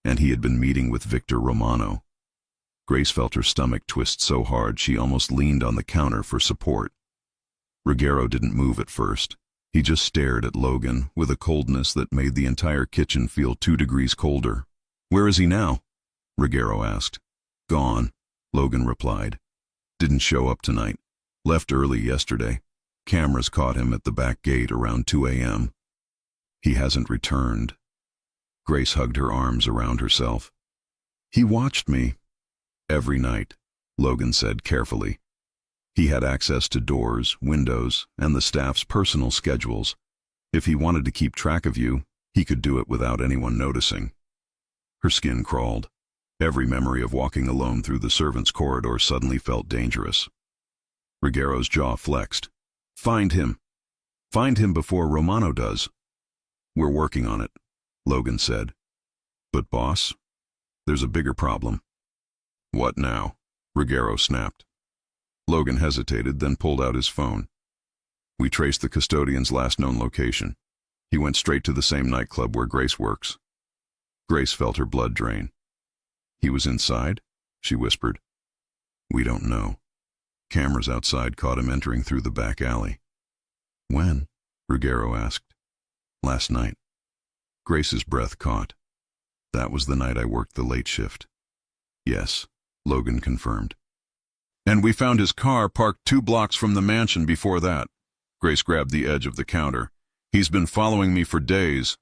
And he had been meeting with Victor Romano. Grace felt her stomach twist so hard she almost leaned on the counter for support. Ruggiero didn't move at first. He just stared at Logan with a coldness that made the entire kitchen feel 2 degrees colder. "Where is he now?" Ruggiero asked. "Gone," Logan replied. "Didn't show up tonight. Left early yesterday. Cameras caught him at the back gate around 2 a.m. He hasn't returned." Grace hugged her arms around herself. "He watched me." "Every night," Logan said carefully. He had access to doors, windows, and the staff's personal schedules. If he wanted to keep track of you, he could do it without anyone noticing. Her skin crawled. Every memory of walking alone through the servants' corridor suddenly felt dangerous. Ruggiero's jaw flexed. "Find him. Find him before Romano does." "We're working on it," Logan said. "But boss, there's a bigger problem." "What now?" Ruggiero snapped. Logan hesitated, then pulled out his phone. "We traced the custodian's last known location. He went straight to the same nightclub where Grace works." Grace felt her blood drain. "He was inside?" she whispered. "We don't know. Cameras outside caught him entering through the back alley." "When?" Ruggiero asked. "Last night." Grace's breath caught. "That was the night I worked the late shift." "Yes," Logan confirmed. "And we found his car parked 2 blocks from the mansion before that." Grace grabbed the edge of the counter. "He's been following me for days."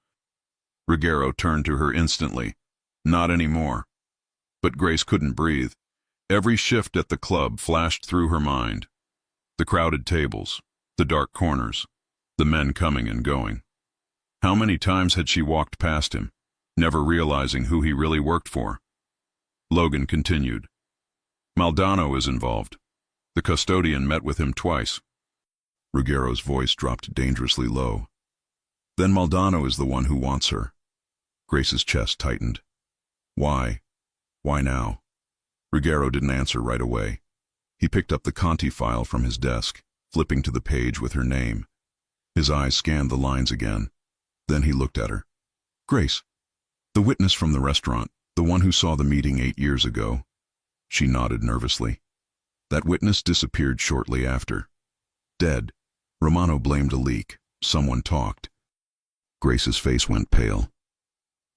Ruggiero turned to her instantly. "Not anymore." But Grace couldn't breathe. Every shift at the club flashed through her mind. The crowded tables, the dark corners, the men coming and going. How many times had she walked past him, never realizing who he really worked for? Logan continued. "Maldonado is involved. The custodian met with him twice." Ruggiero's voice dropped dangerously low. "Then Maldonado is the one who wants her." Grace's chest tightened. "Why? Why now?" Ruggiero didn't answer right away. He picked up the Conti file from his desk, flipping to the page with her name. His eyes scanned the lines again. Then he looked at her. "Grace, the witness from the restaurant, the one who saw the meeting 8 years ago." She nodded nervously. "That witness disappeared shortly after. Dead. Romano blamed a leak. Someone talked." Grace's face went pale.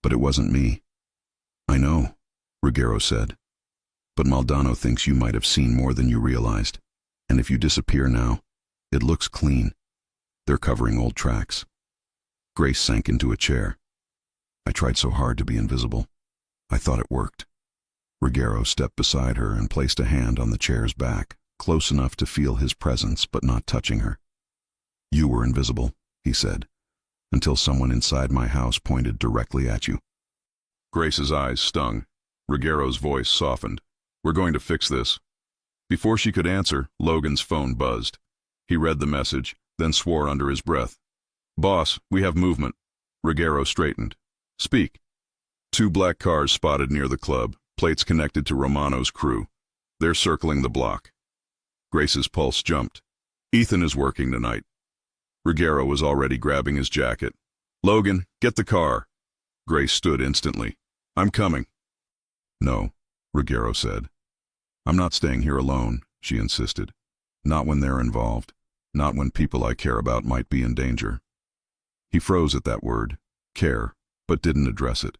"But it wasn't me." "I know," Ruggiero said. "But Maldonado thinks you might have seen more than you realized. And if you disappear now, it looks clean. They're covering old tracks." Grace sank into a chair. "I tried so hard to be invisible. I thought it worked." Ruggiero stepped beside her and placed a hand on the chair's back, close enough to feel his presence but not touching her. "You were invisible," he said, "until someone inside my house pointed directly at you." Grace's eyes stung. Ruggiero's voice softened. "We're going to fix this." Before she could answer, Logan's phone buzzed. He read the message, then swore under his breath. "Boss, we have movement." Ruggiero straightened. "Speak." 2 black cars spotted near the club, plates connected to Romano's crew. They're circling the block. Grace's pulse jumped. "Ethan is working tonight." Ruggiero was already grabbing his jacket. "Logan, get the car." Grace stood instantly. "I'm coming." "No," Ruggiero said. "I'm not staying here alone," she insisted. "Not when they're involved. Not when people I care about might be in danger." He froze at that word, care, but didn't address it.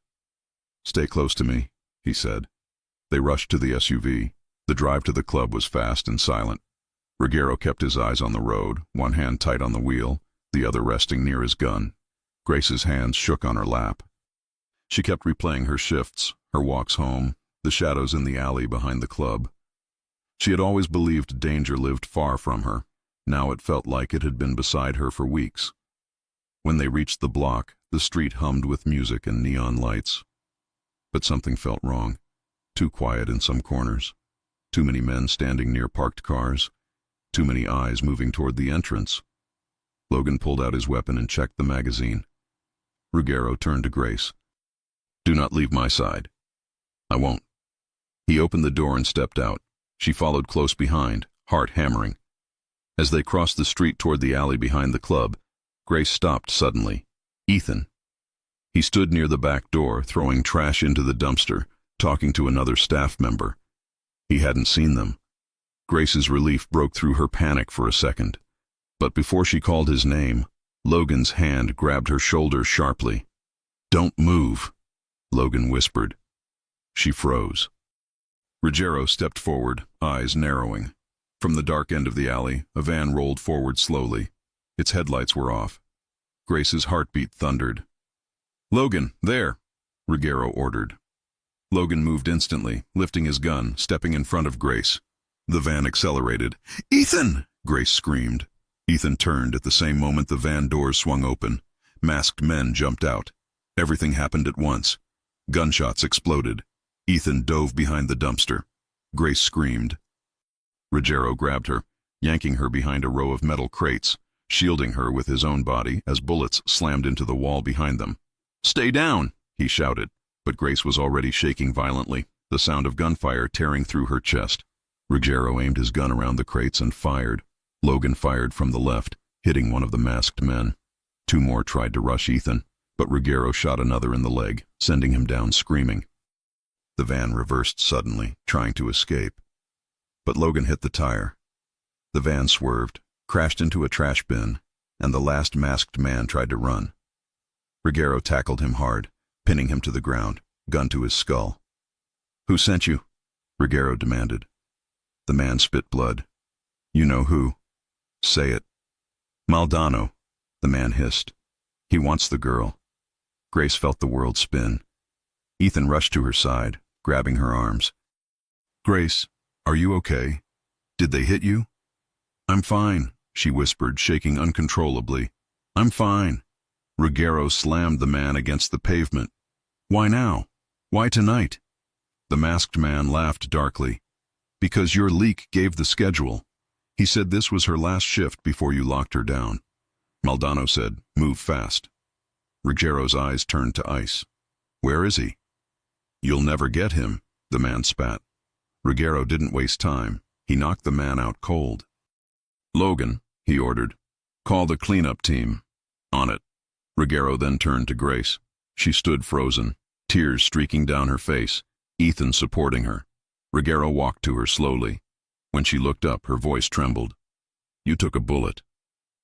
"Stay close to me," he said. They rushed to the SUV. The drive to the club was fast and silent. Ruggiero kept his eyes on the road, one hand tight on the wheel, the other resting near his gun. Grace's hands shook on her lap. She kept replaying her shifts, her walks home, the shadows in the alley behind the club. She had always believed danger lived far from her. Now it felt like it had been beside her for weeks. When they reached the block, the street hummed with music and neon lights. But something felt wrong. Too quiet in some corners. Too many men standing near parked cars. Too many eyes moving toward the entrance. Logan pulled out his weapon and checked the magazine. Ruggiero turned to Grace. "Do not leave my side." "I won't." He opened the door and stepped out. She followed close behind, heart hammering. As they crossed the street toward the alley behind the club, Grace stopped suddenly. Ethan. He stood near the back door, throwing trash into the dumpster, talking to another staff member. He hadn't seen them. Grace's relief broke through her panic for a second. But before she called his name, Logan's hand grabbed her shoulder sharply. "Don't move," Logan whispered. She froze. Ruggiero stepped forward, eyes narrowing. From the dark end of the alley, a van rolled forward slowly. Its headlights were off. Grace's heartbeat thundered. "Logan, there!" Ruggiero ordered. Logan moved instantly, lifting his gun, stepping in front of Grace. The van accelerated. "Ethan!" Grace screamed. Ethan turned. At the same moment the van doors swung open. Masked men jumped out. Everything happened at once. Gunshots exploded. Ethan dove behind the dumpster. Grace screamed. Ruggiero grabbed her, yanking her behind a row of metal crates, shielding her with his own body as bullets slammed into the wall behind them. "Stay down!" he shouted, but Grace was already shaking violently, the sound of gunfire tearing through her chest. Ruggiero aimed his gun around the crates and fired. Logan fired from the left, hitting one of the masked men. Two more tried to rush Ethan, but Ruggiero shot another in the leg, sending him down screaming. The van reversed suddenly, trying to escape. But Logan hit the tire. The van swerved, crashed into a trash bin, and the last masked man tried to run. Ruggiero tackled him hard, pinning him to the ground, gun to his skull. "Who sent you?" Ruggiero demanded. The man spit blood. "You know who." "Say it." "Maldonado," the man hissed. "He wants the girl." Grace felt the world spin. Ethan rushed to her side, grabbing her arms. "Grace, are you okay? Did they hit you?" "I'm fine," she whispered, shaking uncontrollably. "I'm fine." Ruggiero slammed the man against the pavement. "Why now? Why tonight?" The masked man laughed darkly. "Because your leak gave the schedule. He said this was her last shift before you locked her down." Maldonado said, "Move fast." Ruggiero's eyes turned to ice. "Where is he?" "You'll never get him," the man spat. Ruggiero didn't waste time. He knocked the man out cold. "Logan," he ordered, "call the cleanup team." "On it." Ruggiero then turned to Grace. She stood frozen, tears streaking down her face, Ethan supporting her. Ruggiero walked to her slowly. When she looked up, her voice trembled. "You took a bullet."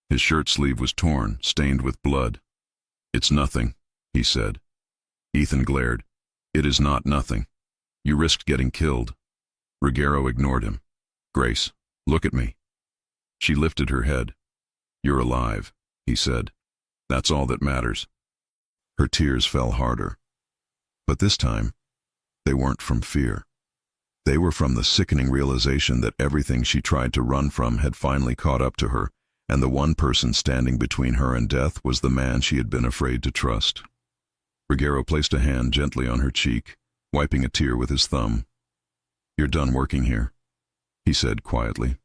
His shirt sleeve was torn, stained with blood. "It's nothing," he said. Ethan glared. "It is not nothing. You risked getting killed." Ruggiero ignored him. "Grace, look at me." She lifted her head. "You're alive," he said. "That's all that matters." Her tears fell harder. But this time, they weren't from fear. They were from the sickening realization that everything she tried to run from had finally caught up to her, and the one person standing between her and death was the man she had been afraid to trust. Ruggiero placed a hand gently on her cheek, wiping a tear with his thumb. "You're done working here," he said quietly.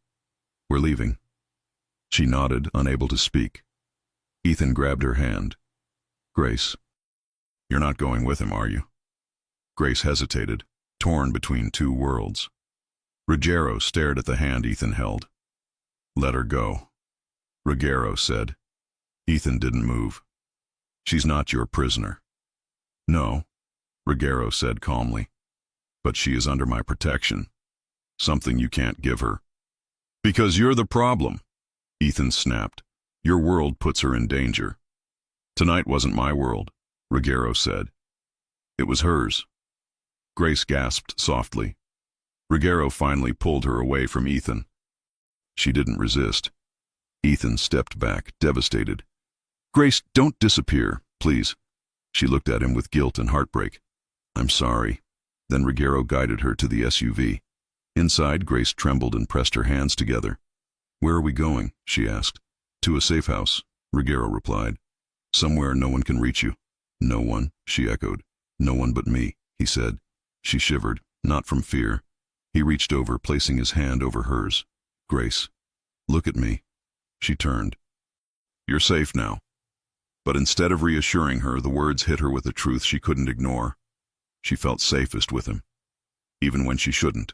"We're leaving." She nodded, unable to speak. Ethan grabbed her hand. "Grace, you're not going with him, are you?" Grace hesitated, torn between two worlds. Ruggiero stared at the hand Ethan held. "Let her go," Ruggiero said. Ethan didn't move. "She's not your prisoner." "No," Ruggiero said calmly. "But she is under my protection. Something you can't give her." "Because you're the problem," Ethan snapped. "Your world puts her in danger." "Tonight wasn't my world," Ruggiero said. "It was hers." Grace gasped softly. Ruggiero finally pulled her away from Ethan. She didn't resist. Ethan stepped back, devastated. "Grace, don't disappear, please." She looked at him with guilt and heartbreak. "I'm sorry." Then Ruggiero guided her to the SUV. Inside, Grace trembled and pressed her hands together. "Where are we going?" she asked. "To a safe house," Ruggiero replied. "Somewhere no one can reach you." "No one," she echoed. "No one but me," he said. She shivered, not from fear. He reached over, placing his hand over hers. "Grace, look at me." She turned. "You're safe now." But instead of reassuring her, the words hit her with a truth she couldn't ignore. She felt safest with him, even when she shouldn't.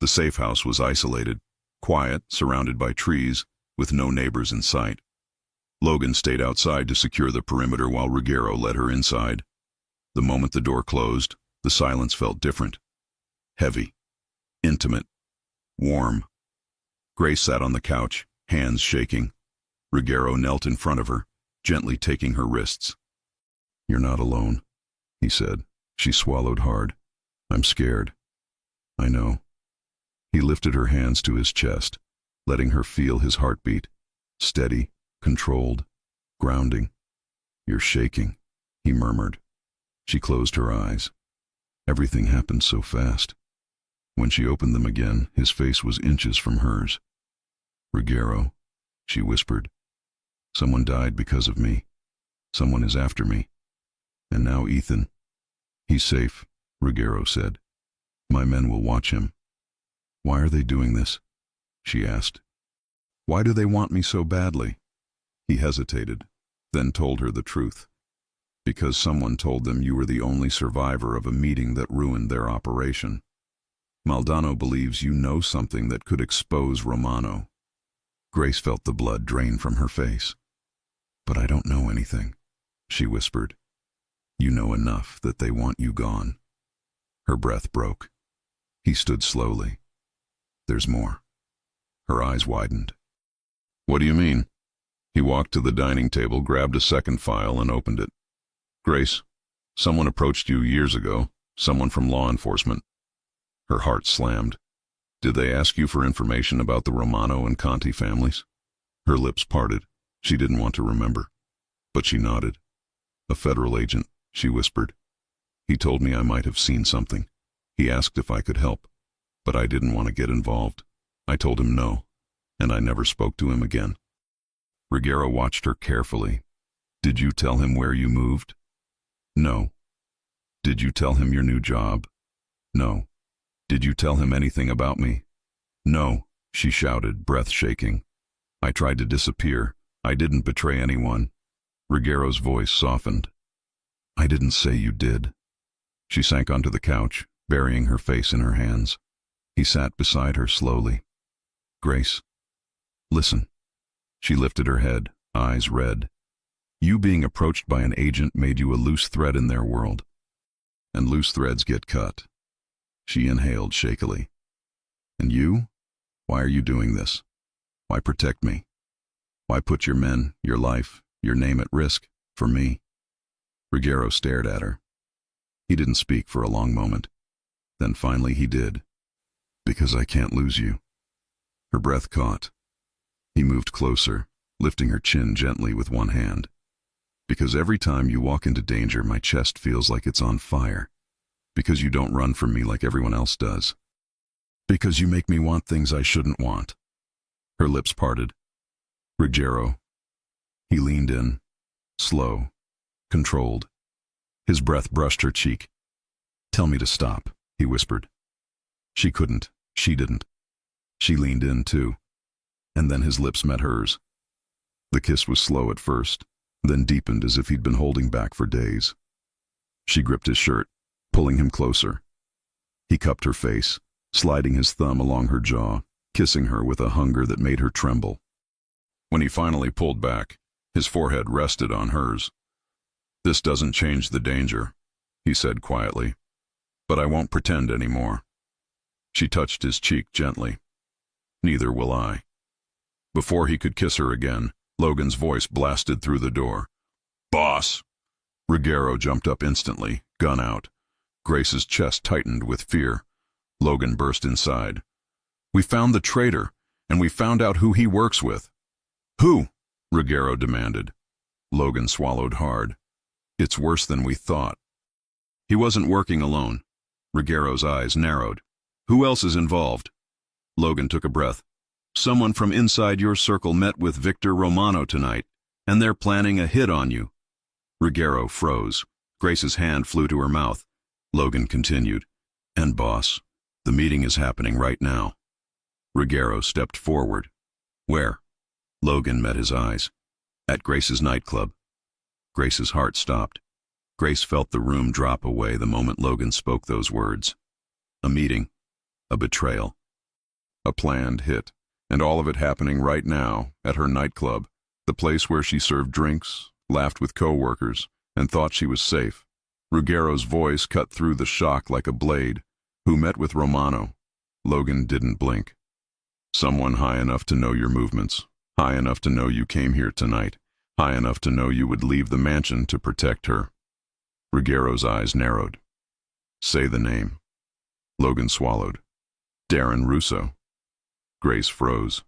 The safe house was isolated, quiet, surrounded by trees, with no neighbors in sight. Logan stayed outside to secure the perimeter while Ruggiero led her inside. The moment the door closed, the silence felt different. Heavy, intimate, warm. Grace sat on the couch, hands shaking. Ruggiero knelt in front of her, gently taking her wrists. "You're not alone," he said. She swallowed hard. "I'm scared." "I know." He lifted her hands to his chest, letting her feel his heartbeat. Steady, controlled, grounding. "You're shaking," he murmured. She closed her eyes. Everything happened so fast. When she opened them again, his face was inches from hers. "Ruggiero," she whispered. "Someone died because of me. Someone is after me. And now Ethan." "He's safe," Ruggiero said. "My men will watch him." "Why are they doing this?" she asked. "Why do they want me so badly?" He hesitated, then told her the truth. "Because someone told them you were the only survivor of a meeting that ruined their operation. Maldonado believes you know something that could expose Romano." Grace felt the blood drain from her face. "But I don't know anything," she whispered. "You know enough that they want you gone." Her breath broke. He stood slowly. "There's more." Her eyes widened. "What do you mean?" He walked to the dining table, grabbed a second file, and opened it. "Grace, someone approached you years ago, someone from law enforcement." Her heart slammed. "Did they ask you for information about the Romano and Conti families?" Her lips parted. She didn't want to remember. But she nodded. "A federal agent," she whispered. "He told me I might have seen something. He asked if I could help. But I didn't want to get involved. I told him no, and I never spoke to him again." Ruggiero watched her carefully. "Did you tell him where you moved?" "No." "Did you tell him your new job?" "No." "Did you tell him anything about me?" "No," she shouted, breath shaking. "I tried to disappear. I didn't betray anyone." Ruggiero's voice softened. "I didn't say you did." She sank onto the couch, burying her face in her hands. He sat beside her slowly. "Grace, listen." She lifted her head, eyes red. "You being approached by an agent made you a loose thread in their world. And loose threads get cut." She inhaled shakily. "And you? Why are you doing this? Why protect me? Why put your men, your life, your name at risk, for me?" Ruggiero stared at her. He didn't speak for a long moment. Then finally he did. "Because I can't lose you." Her breath caught. He moved closer, lifting her chin gently with one hand. "Because every time you walk into danger, my chest feels like it's on fire. Because you don't run from me like everyone else does. Because you make me want things I shouldn't want." Her lips parted. "Ruggiero." He leaned in, slow, controlled. His breath brushed her cheek. "Tell me to stop," he whispered. She couldn't. She didn't. She leaned in, too. And then his lips met hers. The kiss was slow at first, then deepened as if he'd been holding back for days. She gripped his shirt, pulling him closer. He cupped her face, sliding his thumb along her jaw, kissing her with a hunger that made her tremble. When he finally pulled back, his forehead rested on hers. "This doesn't change the danger," he said quietly. "But I won't pretend anymore." She touched his cheek gently. "Neither will I." Before he could kiss her again, Logan's voice blasted through the door. "Boss!" Ruggiero jumped up instantly, gun out. Grace's chest tightened with fear. Logan burst inside. "We found the traitor, and we found out who he works with." "Who?" Ruggiero demanded. Logan swallowed hard. "It's worse than we thought." "He wasn't working alone." Ruggiero's eyes narrowed. "Who else is involved?" Logan took a breath. "Someone from inside your circle met with Victor Romano tonight, and they're planning a hit on you." Ruggiero froze. Grace's hand flew to her mouth. Logan continued. "And boss, the meeting is happening right now." Ruggiero stepped forward. "Where?" Logan met his eyes. "At Grace's nightclub." Grace's heart stopped. Grace felt the room drop away the moment Logan spoke those words. A meeting. A betrayal. A planned hit. And all of it happening right now, at her nightclub, the place where she served drinks, laughed with co-workers, and thought she was safe. Ruggiero's voice cut through the shock like a blade. Who met with Romano? Logan didn't blink. Someone high enough to know your movements, high enough to know you came here tonight, high enough to know you would leave the mansion to protect her. Ruggiero's eyes narrowed. Say the name. Logan swallowed. Darren Russo. Grace froze.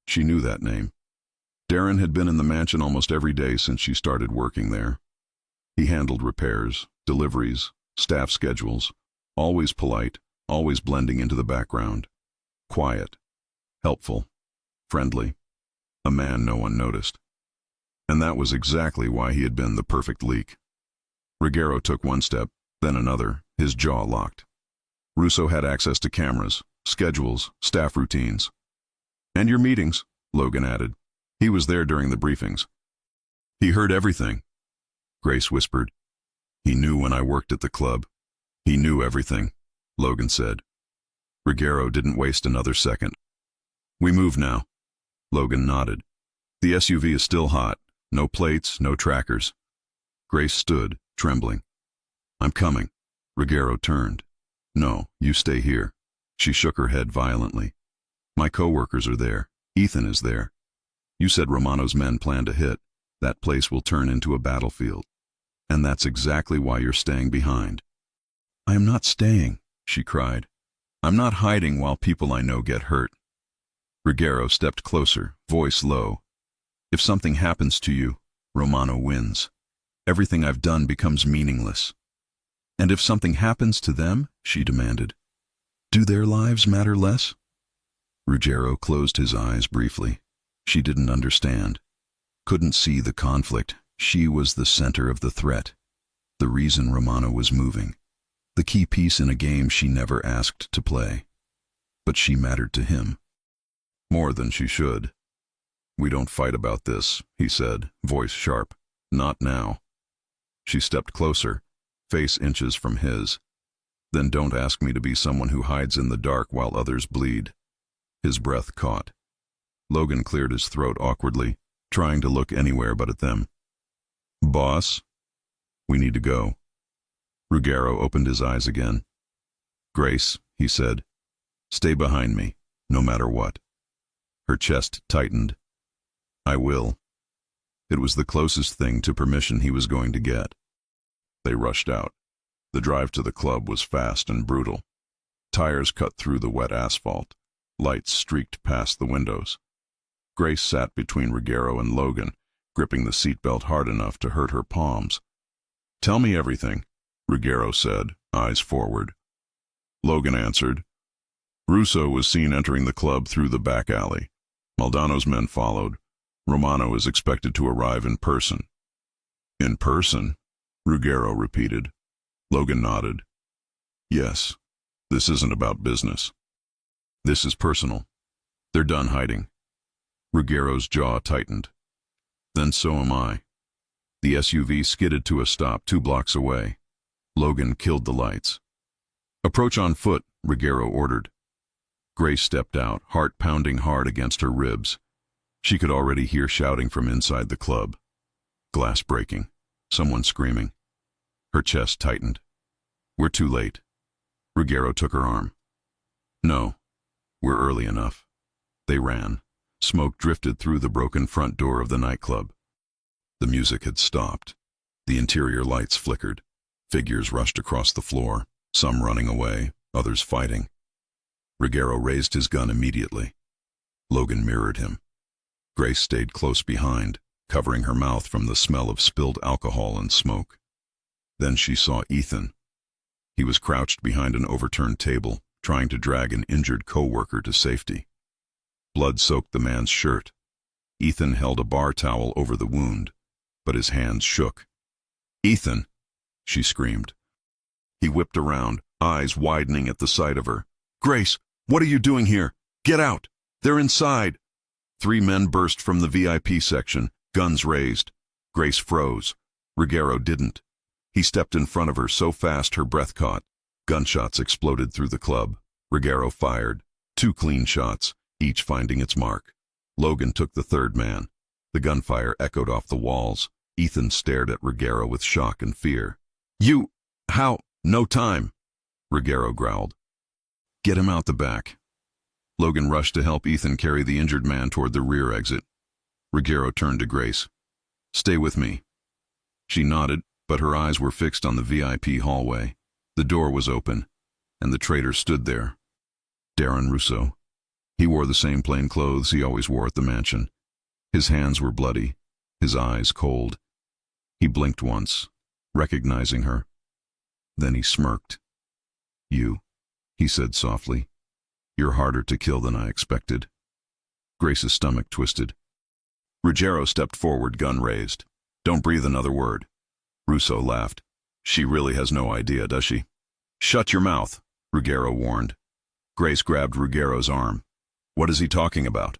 She knew that name. Darren had been in the mansion almost every day since she started working there. He handled repairs, deliveries, staff schedules, always polite, always blending into the background. Quiet, helpful, friendly, a man no one noticed. And that was exactly why he had been the perfect leak. Ruggiero took one step, then another, his jaw locked. Russo had access to cameras, schedules, staff routines. And your meetings, Logan added. He was there during the briefings. He heard everything, Grace whispered. He knew when I worked at the club. He knew everything, Logan said. Ruggiero didn't waste another second. We move now. Logan nodded. The SUV is still hot. No plates, no trackers. Grace stood, trembling. I'm coming. Ruggiero turned. No, you stay here. She shook her head violently. My co-workers are there. Ethan is there. You said Romano's men plan to hit. That place will turn into a battlefield. And that's exactly why you're staying behind. I am not staying, she cried. I'm not hiding while people I know get hurt. Ruggiero stepped closer, voice low. If something happens to you, Romano wins. Everything I've done becomes meaningless. And if something happens to them, she demanded, do their lives matter less? Ruggiero closed his eyes briefly. She didn't understand. Couldn't see the conflict. She was the center of the threat. The reason Romano was moving. The key piece in a game she never asked to play. But she mattered to him. More than she should. We don't fight about this, he said, voice sharp. Not now. She stepped closer, face inches from his. Then don't ask me to be someone who hides in the dark while others bleed. His breath caught. Logan cleared his throat awkwardly, trying to look anywhere but at them. Boss? We need to go. Ruggiero opened his eyes again. Grace, he said, stay behind me, no matter what. Her chest tightened. I will. It was the closest thing to permission he was going to get. They rushed out. The drive to the club was fast and brutal. Tires cut through the wet asphalt. Lights streaked past the windows. Grace sat between Ruggiero and Logan, gripping the seatbelt hard enough to hurt her palms. Tell me everything, Ruggiero said, eyes forward. Logan answered. Russo was seen entering the club through the back alley. Maldano's men followed. Romano is expected to arrive in person. In person? Ruggiero repeated. Logan nodded. Yes, this isn't about business. This is personal. They're done hiding. Ruggiero's jaw tightened. Then so am I. The SUV skidded to a stop 2 blocks away. Logan killed the lights. Approach on foot, Ruggiero ordered. Grace stepped out, heart pounding hard against her ribs. She could already hear shouting from inside the club. Glass breaking. Someone screaming. Her chest tightened. We're too late. Ruggiero took her arm. No, we're early enough. They ran. Smoke drifted through the broken front door of the nightclub. The music had stopped. The interior lights flickered. Figures rushed across the floor, some running away, others fighting. Ruggiero raised his gun immediately. Logan mirrored him. Grace stayed close behind, covering her mouth from the smell of spilled alcohol and smoke. Then she saw Ethan. He was crouched behind an overturned table, trying to drag an injured co-worker to safety. Blood soaked the man's shirt. Ethan held a bar towel over the wound, but his hands shook. Ethan! She screamed. He whipped around, eyes widening at the sight of her. Grace, what are you doing here? Get out! They're inside! 3 men burst from the VIP section, guns raised. Grace froze. Ruggiero didn't. He stepped in front of her so fast her breath caught. Gunshots exploded through the club. Ruggiero fired. 2 clean shots. each finding its mark. Logan took the third man. The gunfire echoed off the walls. Ethan stared at Ruggiero with shock and fear. "You... how... no time," Ruggiero growled. "Get him out the back." Logan rushed to help Ethan carry the injured man toward the rear exit. Ruggiero turned to Grace. "Stay with me." She nodded, but her eyes were fixed on the VIP hallway. The door was open, and the traitor stood there. Darren Russo. He wore the same plain clothes he always wore at the mansion. His hands were bloody, his eyes cold. He blinked once, recognizing her. Then he smirked. "You," he said softly. "You're harder to kill than I expected." Grace's stomach twisted. Ruggiero stepped forward, gun raised. "Don't breathe another word." Russo laughed. "She really has no idea, does she?" "Shut your mouth," Ruggiero warned. Grace grabbed Ruggiero's arm. "What is he talking about?"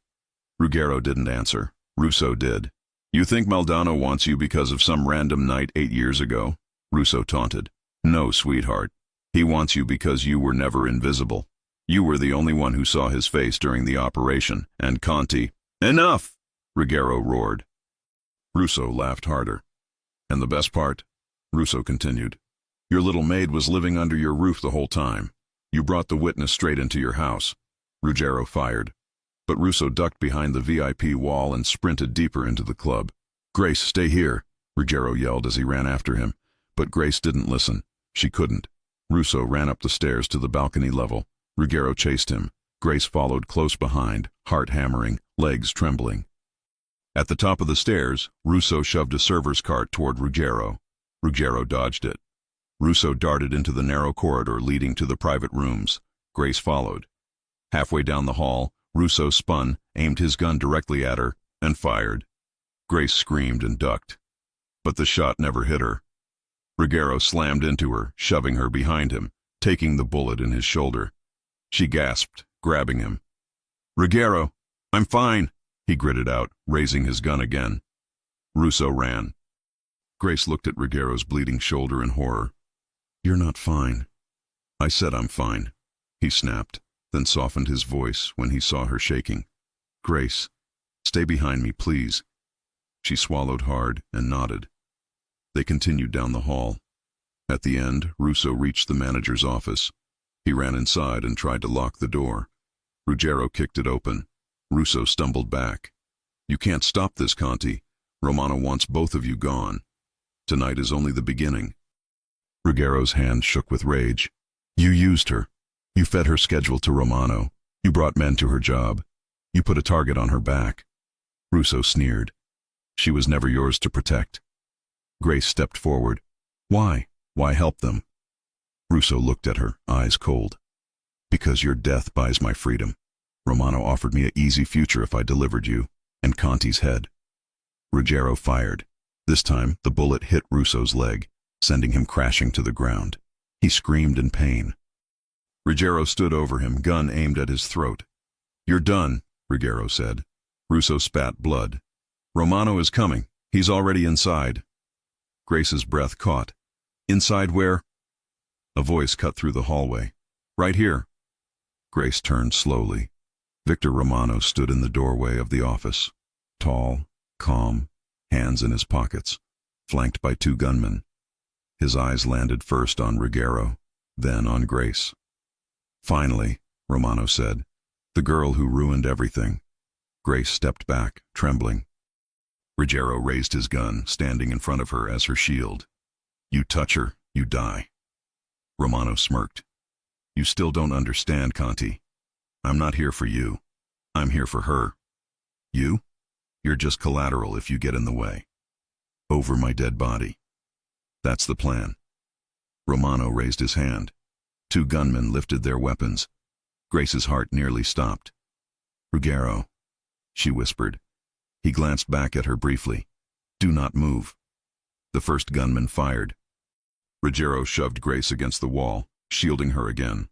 Ruggiero didn't answer. Russo did. "You think Maldonado wants you because of some random night 8 years ago?" Russo taunted. "No, sweetheart. He wants you because you were never invisible. You were the only one who saw his face during the operation, and Conti—" "Enough!" Ruggiero roared. Russo laughed harder. "And the best part," Russo continued, "your little maid was living under your roof the whole time. You brought the witness straight into your house." Ruggiero fired, but Russo ducked behind the VIP wall and sprinted deeper into the club. "Grace, stay here," Ruggiero yelled as he ran after him, but Grace didn't listen. She couldn't. Russo ran up the stairs to the balcony level. Ruggiero chased him. Grace followed close behind, heart hammering, legs trembling. At the top of the stairs, Russo shoved a server's cart toward Ruggiero. Ruggiero dodged it. Russo darted into the narrow corridor leading to the private rooms. Grace followed. Halfway down the hall, Russo spun, aimed his gun directly at her, and fired. Grace screamed and ducked. But the shot never hit her. Ruggiero slammed into her, shoving her behind him, taking the bullet in his shoulder. She gasped, grabbing him. "Ruggiero, I'm fine," he gritted out, raising his gun again. Russo ran. Grace looked at Ruggiero's bleeding shoulder in horror. "You're not fine." "I said I'm fine," he snapped, then softened his voice when he saw her shaking. "Grace, stay behind me, please." She swallowed hard and nodded. They continued down the hall. At the end, Russo reached the manager's office. He ran inside and tried to lock the door. Ruggiero kicked it open. Russo stumbled back. "You can't stop this, Conti. Romano wants both of you gone. Tonight is only the beginning." Ruggiero's hand shook with rage. "You used her. You fed her schedule to Romano. You brought men to her job. You put a target on her back." Russo sneered. "She was never yours to protect." Grace stepped forward. "Why? Why help them?" Russo looked at her, eyes cold. "Because your death buys my freedom. Romano offered me an easy future if I delivered you, and Conti's head." Ruggiero fired. This time, the bullet hit Russo's leg, sending him crashing to the ground. He screamed in pain. Ruggiero stood over him, gun aimed at his throat. "You're done," Ruggiero said. Russo spat blood. "Romano is coming. He's already inside." Grace's breath caught. "Inside where?" A voice cut through the hallway. "Right here." Grace turned slowly. Victor Romano stood in the doorway of the office. Tall, calm, hands in his pockets, flanked by 2 gunmen. His eyes landed first on Ruggiero, then on Grace. "Finally," Romano said, "the girl who ruined everything." Grace stepped back, trembling. Ruggiero raised his gun, standing in front of her as her shield. "You touch her, you die." Romano smirked. "You still don't understand, Conti. I'm not here for you. I'm here for her. You? You're just collateral if you get in the way. Over my dead body. That's the plan." Romano raised his hand. 2 gunmen lifted their weapons. Grace's heart nearly stopped. "Ruggiero," she whispered. He glanced back at her briefly. "Do not move." The first gunman fired. Ruggiero shoved Grace against the wall, shielding her again.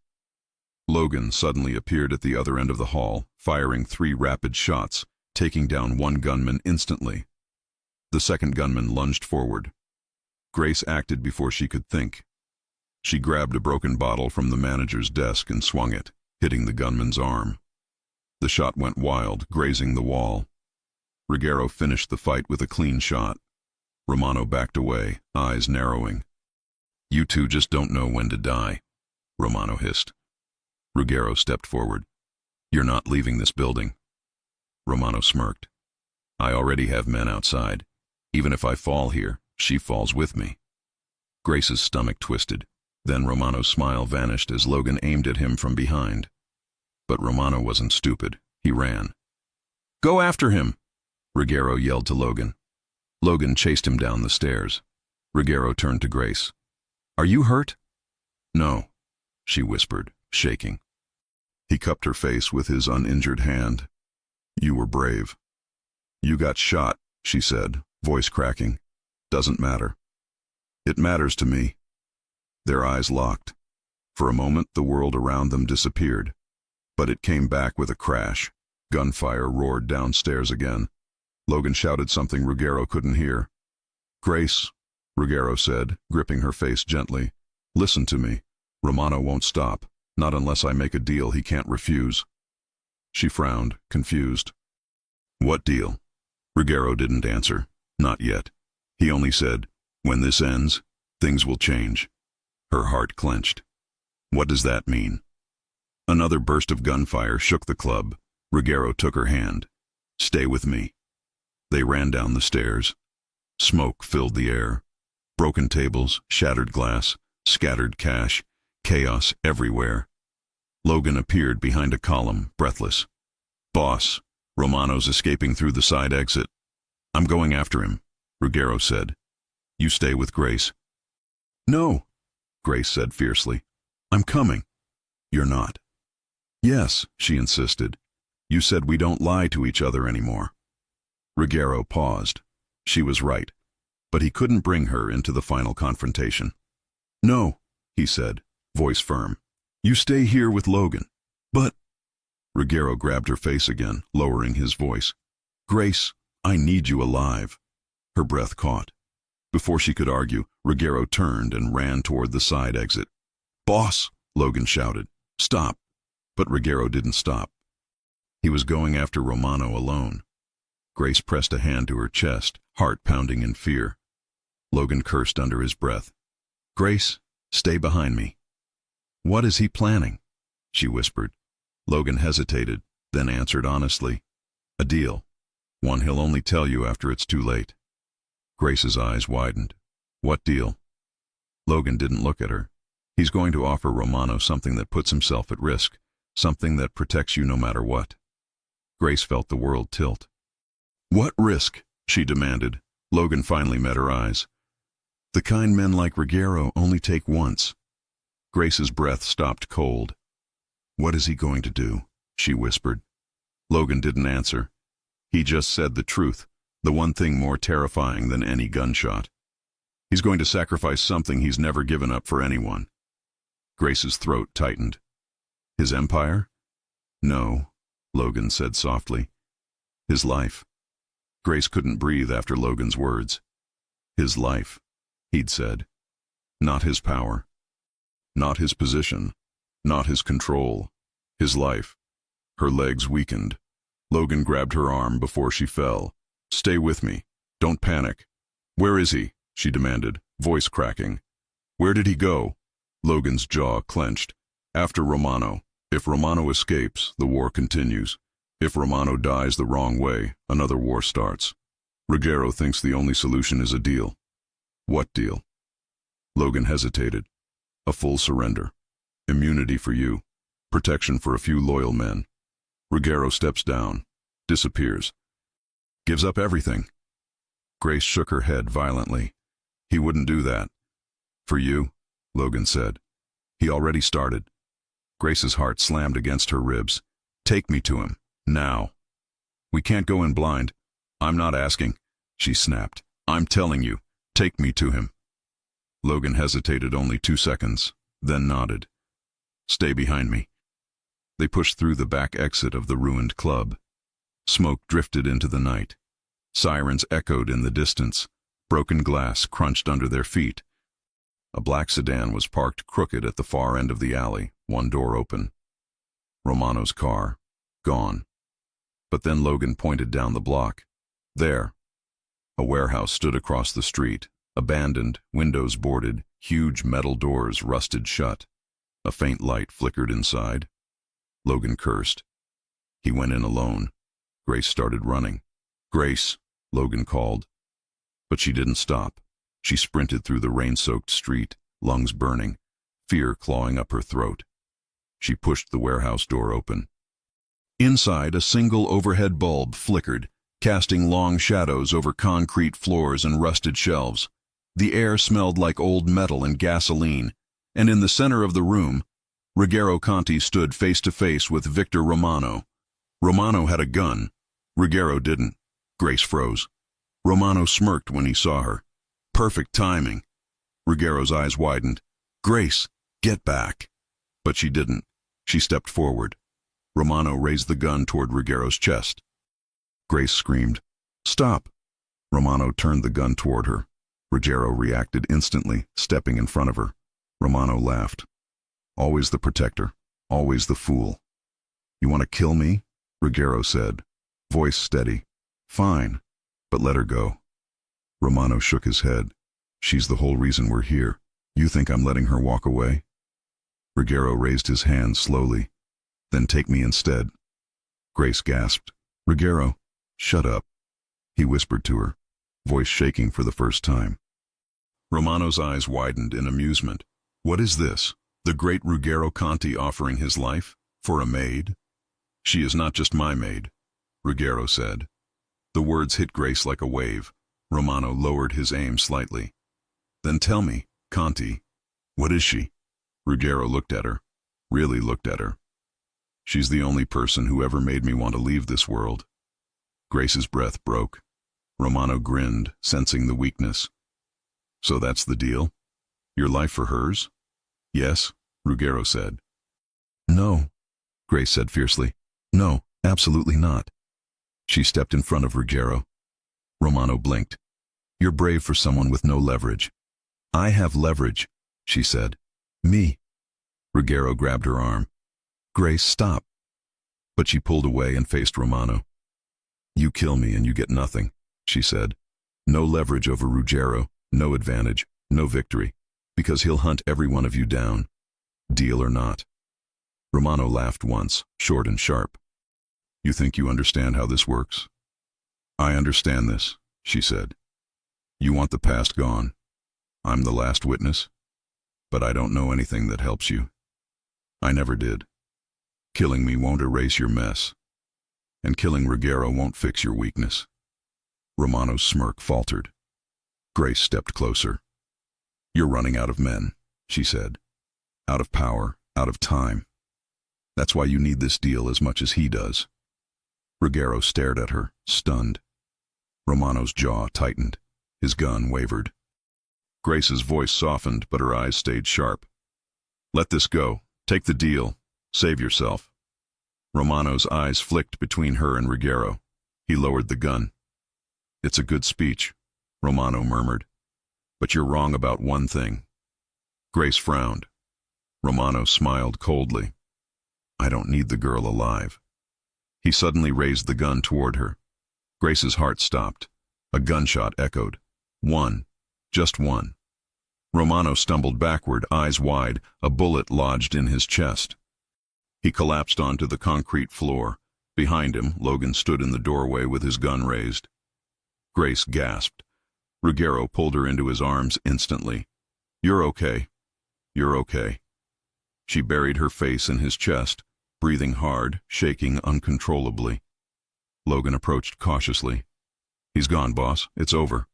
Logan suddenly appeared at the other end of the hall, firing 3 rapid shots, taking down 1 gunman instantly. The second gunman lunged forward. Grace acted before she could think. She grabbed a broken bottle from the manager's desk and swung it, hitting the gunman's arm. The shot went wild, grazing the wall. Ruggiero finished the fight with a clean shot. Romano backed away, eyes narrowing. "You two just don't know when to die," Romano hissed. Ruggiero stepped forward. "You're not leaving this building." Romano smirked. "I already have men outside. Even if I fall here, she falls with me." Grace's stomach twisted. Then Romano's smile vanished as Logan aimed at him from behind. But Romano wasn't stupid. He ran. "Go after him!" Ruggiero yelled to Logan. Logan chased him down the stairs. Ruggiero turned to Grace. "Are you hurt?" "No," she whispered, shaking. He cupped her face with his uninjured hand. "You were brave." "You got shot," she said, voice cracking. "Doesn't matter." "It matters to me." Their eyes locked. For a moment, the world around them disappeared. But it came back with a crash. Gunfire roared downstairs again. Logan shouted something Ruggiero couldn't hear. "Grace," Ruggiero said, gripping her face gently. "Listen to me. Romano won't stop. Not unless I make a deal he can't refuse." She frowned, confused. "What deal?" Ruggiero didn't answer. Not yet. He only said, "When this ends, things will change." Her heart clenched. "What does that mean?" Another burst of gunfire shook the club. Ruggiero took her hand. "Stay with me." They ran down the stairs. Smoke filled the air. Broken tables, shattered glass, scattered cash, chaos everywhere. Logan appeared behind a column, breathless. "Boss, Romano's escaping through the side exit." "I'm going after him," Ruggiero said. "You stay with Grace." "No," Grace said fiercely. "I'm coming." "You're not." "Yes," she insisted. "You said we don't lie to each other anymore." Ruggiero paused. She was right. But he couldn't bring her into the final confrontation. "No," he said, voice firm. "You stay here with Logan." "But—" Ruggiero grabbed her face again, lowering his voice. "Grace, I need you alive." Her breath caught. Before she could argue, Ruggiero turned and ran toward the side exit. "Boss!" Logan shouted. "Stop!" But Ruggiero didn't stop. He was going after Romano alone. Grace pressed a hand to her chest, heart pounding in fear. Logan cursed under his breath. "Grace, stay behind me." "What is he planning?" she whispered. Logan hesitated, then answered honestly. "A deal. One he'll only tell you after it's too late." Grace's eyes widened. "What deal?" Logan didn't look at her. "He's going to offer Romano something that puts himself at risk, something that protects you no matter what." Grace felt the world tilt. "What risk?" she demanded. Logan finally met her eyes. "The kind men like Ruggiero only take once." Grace's breath stopped cold. "What is he going to do?" she whispered. Logan didn't answer. He just said the truth, the one thing more terrifying than any gunshot. He's going to sacrifice something he's never given up for anyone. Grace's throat tightened. "His empire?" "No," Logan said softly. "His life." Grace couldn't breathe after Logan's words. "His life," he'd said. "Not his power. Not his position. Not his control. His life." Her legs weakened. Logan grabbed her arm before she fell. "Stay with me. Don't panic." "Where is he?" she demanded, voice cracking. "Where did he go?" Logan's jaw clenched. "After Romano. If Romano escapes, the war continues. If Romano dies the wrong way, another war starts. Ruggiero thinks the only solution is a deal." "What deal?" Logan hesitated. "A full surrender. Immunity for you. Protection for a few loyal men." Ruggiero steps down. Disappears. Gives up everything. Grace shook her head violently. "He wouldn't do that." "For you," Logan said. "He already started." Grace's heart slammed against her ribs. "Take me to him. Now." "We can't go in blind." "I'm not asking," she snapped. "I'm telling you. Take me to him." Logan hesitated only 2 seconds, then nodded. "Stay behind me." They pushed through the back exit of the ruined club. Smoke drifted into the night. Sirens echoed in the distance. Broken glass crunched under their feet. A black sedan was parked crooked at the far end of the alley, one door open. Romano's car. Gone. But then Logan pointed down the block. There. A warehouse stood across the street, abandoned, windows boarded, huge metal doors rusted shut. A faint light flickered inside. Logan cursed. He went in alone. Grace started running. "Grace," Logan called. But she didn't stop. She sprinted through the rain-soaked street, lungs burning, fear clawing up her throat. She pushed the warehouse door open. Inside, a single overhead bulb flickered, casting long shadows over concrete floors and rusted shelves. The air smelled like old metal and gasoline, and in the center of the room, Ruggero Conti stood face to face with Victor Romano. Romano had a gun. Ruggero didn't. Grace froze. Romano smirked when he saw her. Perfect timing. Ruggero's eyes widened. "Grace, get back." But she didn't. She stepped forward. Romano raised the gun toward Ruggero's chest. Grace screamed, "Stop!" Romano turned the gun toward her. Ruggero reacted instantly, stepping in front of her. Romano laughed. "Always the protector, always the fool." "You want to kill me?" Ruggero said, voice steady. "Fine, but let her go." Romano shook his head. "She's the whole reason we're here. You think I'm letting her walk away?" Ruggero raised his hand slowly. "Then take me instead." Grace gasped. "Ruggero, shut up," he whispered to her, voice shaking for the first time. Romano's eyes widened in amusement. "What is this? The great Ruggero Conti offering his life? For a maid?" "She is not just my maid," Ruggero said. The words hit Grace like a wave. Romano lowered his aim slightly. "Then tell me, Conti, what is she?" Ruggero looked at her, really looked at her. "She's the only person who ever made me want to leave this world." Grace's breath broke. Romano grinned, sensing the weakness. "So that's the deal? Your life for hers?" "Yes," Ruggero said. "No," Grace said fiercely. "No, absolutely not." She stepped in front of Ruggero. Romano blinked. "You're brave for someone with no leverage." "I have leverage," she said. "Me." Ruggero grabbed her arm. "Grace, stop." But she pulled away and faced Romano. "You kill me and you get nothing," she said. "No leverage over Ruggero, no advantage, no victory, because he'll hunt every one of you down. Deal or not?" Romano laughed once, short and sharp. "You think you understand how this works?" "I understand this," she said. "You want the past gone. I'm the last witness. But I don't know anything that helps you. I never did. Killing me won't erase your mess. And killing Ruggero won't fix your weakness." Romano's smirk faltered. Grace stepped closer. "You're running out of men," she said. "Out of power, out of time. That's why you need this deal as much as he does." Ruggero stared at her, stunned. Romano's jaw tightened. His gun wavered. Grace's voice softened, but her eyes stayed sharp. "Let this go. Take the deal. Save yourself." Romano's eyes flicked between her and Ruggero. He lowered the gun. "It's a good speech," Romano murmured. "But you're wrong about one thing." Grace frowned. Romano smiled coldly. "I don't need the girl alive." He suddenly raised the gun toward her. Grace's heart stopped. A gunshot echoed. One. Just one. Romano stumbled backward, eyes wide, a bullet lodged in his chest. He collapsed onto the concrete floor. Behind him, Logan stood in the doorway with his gun raised. Grace gasped. Ruggero pulled her into his arms instantly. "You're okay. You're okay." She buried her face in his chest, breathing hard, shaking uncontrollably. Logan approached cautiously. "He's gone, boss. It's over."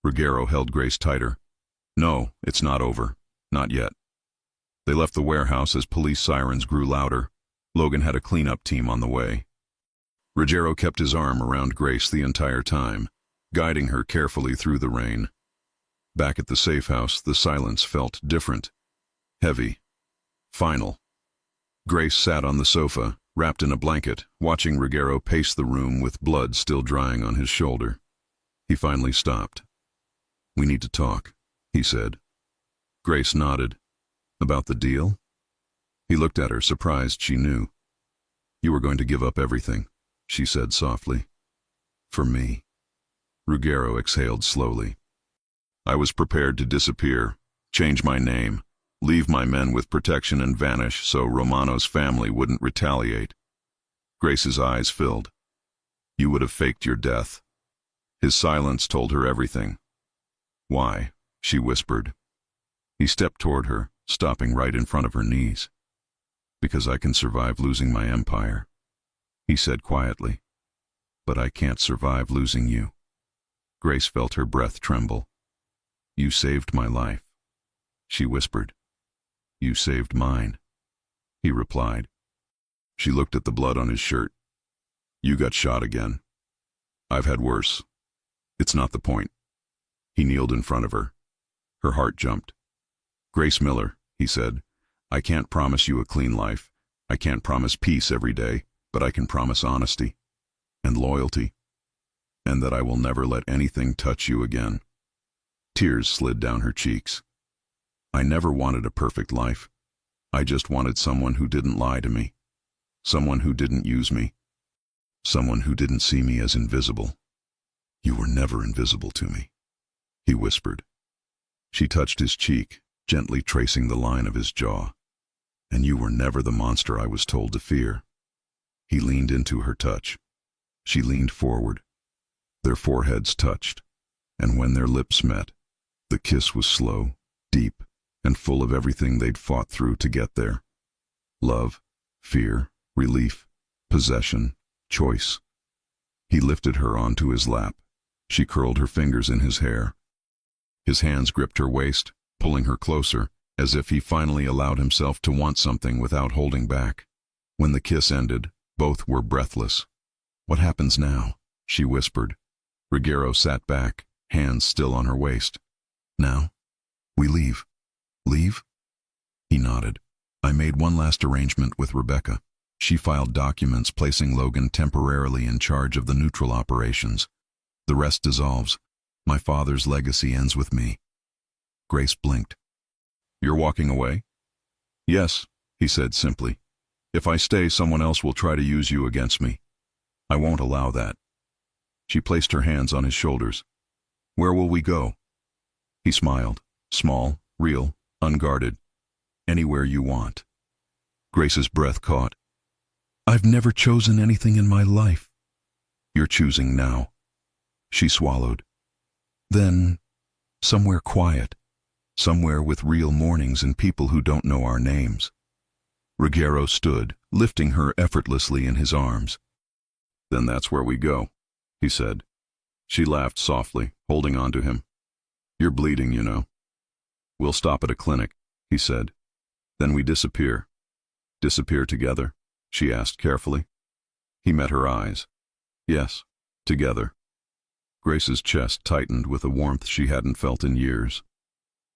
Ruggero held Grace tighter. "No, it's not over. Not yet." They left the warehouse as police sirens grew louder. Logan had a cleanup team on the way. Ruggero kept his arm around Grace the entire time, guiding her carefully through the rain. Back at the safe house, the silence felt different. Heavy. Final. Grace sat on the sofa, wrapped in a blanket, watching Ruggero pace the room with blood still drying on his shoulder. He finally stopped. "We need to talk," he said. Grace nodded. "About the deal?" He looked at her, surprised she knew. You were going to give up everything, she said softly. For me. Ruggiero exhaled slowly. I was prepared to disappear, change my name, leave my men with protection and vanish so Romano's family wouldn't retaliate. Grace's eyes filled. You would have faked your death. His silence told her everything. Why? She whispered. He stepped toward her, stopping right in front of her knees. Because I can survive losing my empire, he said quietly. But I can't survive losing you. Grace felt her breath tremble. You saved my life, she whispered. You saved mine, he replied. She looked at the blood on his shirt. You got shot again. I've had worse. It's not the point. He kneeled in front of her. Her heart jumped. Grace Miller, he said, I can't promise you a clean life. I can't promise peace every day, but I can promise honesty and loyalty, and that I will never let anything touch you again. Tears slid down her cheeks. I never wanted a perfect life. I just wanted someone who didn't lie to me, someone who didn't use me, someone who didn't see me as invisible. You were never invisible to me, he whispered. She touched his cheek, gently tracing the line of his jaw. And you were never the monster I was told to fear. He leaned into her touch. She leaned forward. Their foreheads touched, and when their lips met, the kiss was slow, deep, and full of everything they'd fought through to get there. Love, fear, relief, possession, choice. He lifted her onto his lap. She curled her fingers in his hair. His hands gripped her waist, pulling her closer, as if he finally allowed himself to want something without holding back. When the kiss ended, both were breathless. What happens now? She whispered. Ruggiero sat back, hands still on her waist. Now? We leave. Leave? He nodded. I made one last arrangement with Rebecca. She filed documents placing Logan temporarily in charge of the neutral operations. The rest dissolves. My father's legacy ends with me. Grace blinked. You're walking away? Yes, he said simply. If I stay, someone else will try to use you against me. I won't allow that. She placed her hands on his shoulders. Where will we go? He smiled, small, real, unguarded. Anywhere you want. Grace's breath caught. I've never chosen anything in my life. You're choosing now. She swallowed. Then, somewhere quiet. Somewhere with real mornings and people who don't know our names. Ruggiero stood, lifting her effortlessly in his arms. Then that's where we go, he said. She laughed softly, holding on to him. You're bleeding, you know. We'll stop at a clinic, he said. Then we disappear. Disappear together? She asked carefully. He met her eyes. Yes, together. Grace's chest tightened with a warmth she hadn't felt in years.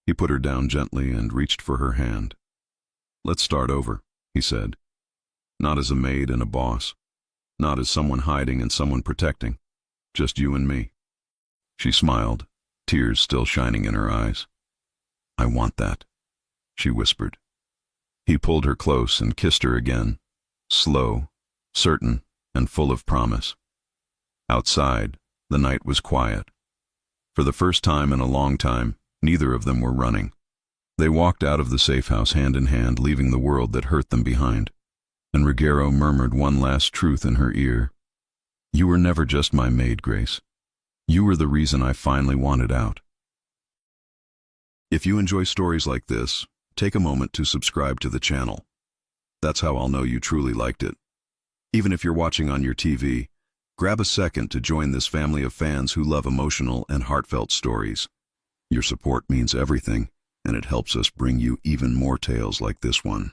He put her down gently and reached for her hand. Let's start over, he said. Not as a maid and a boss. Not as someone hiding and someone protecting. Just you and me. She smiled, tears still shining in her eyes. I want that, she whispered. He pulled her close and kissed her again, slow, certain, and full of promise. Outside, the night was quiet. For the first time in a long time, neither of them were running. They walked out of the safe house hand in hand, leaving the world that hurt them behind. And Ruggiero murmured one last truth in her ear. You were never just my maid, Grace. You were the reason I finally wanted out. If you enjoy stories like this, take a moment to subscribe to the channel. That's how I'll know you truly liked it. Even if you're watching on your TV, grab a second to join this family of fans who love emotional and heartfelt stories. Your support means everything, and it helps us bring you even more tales like this one.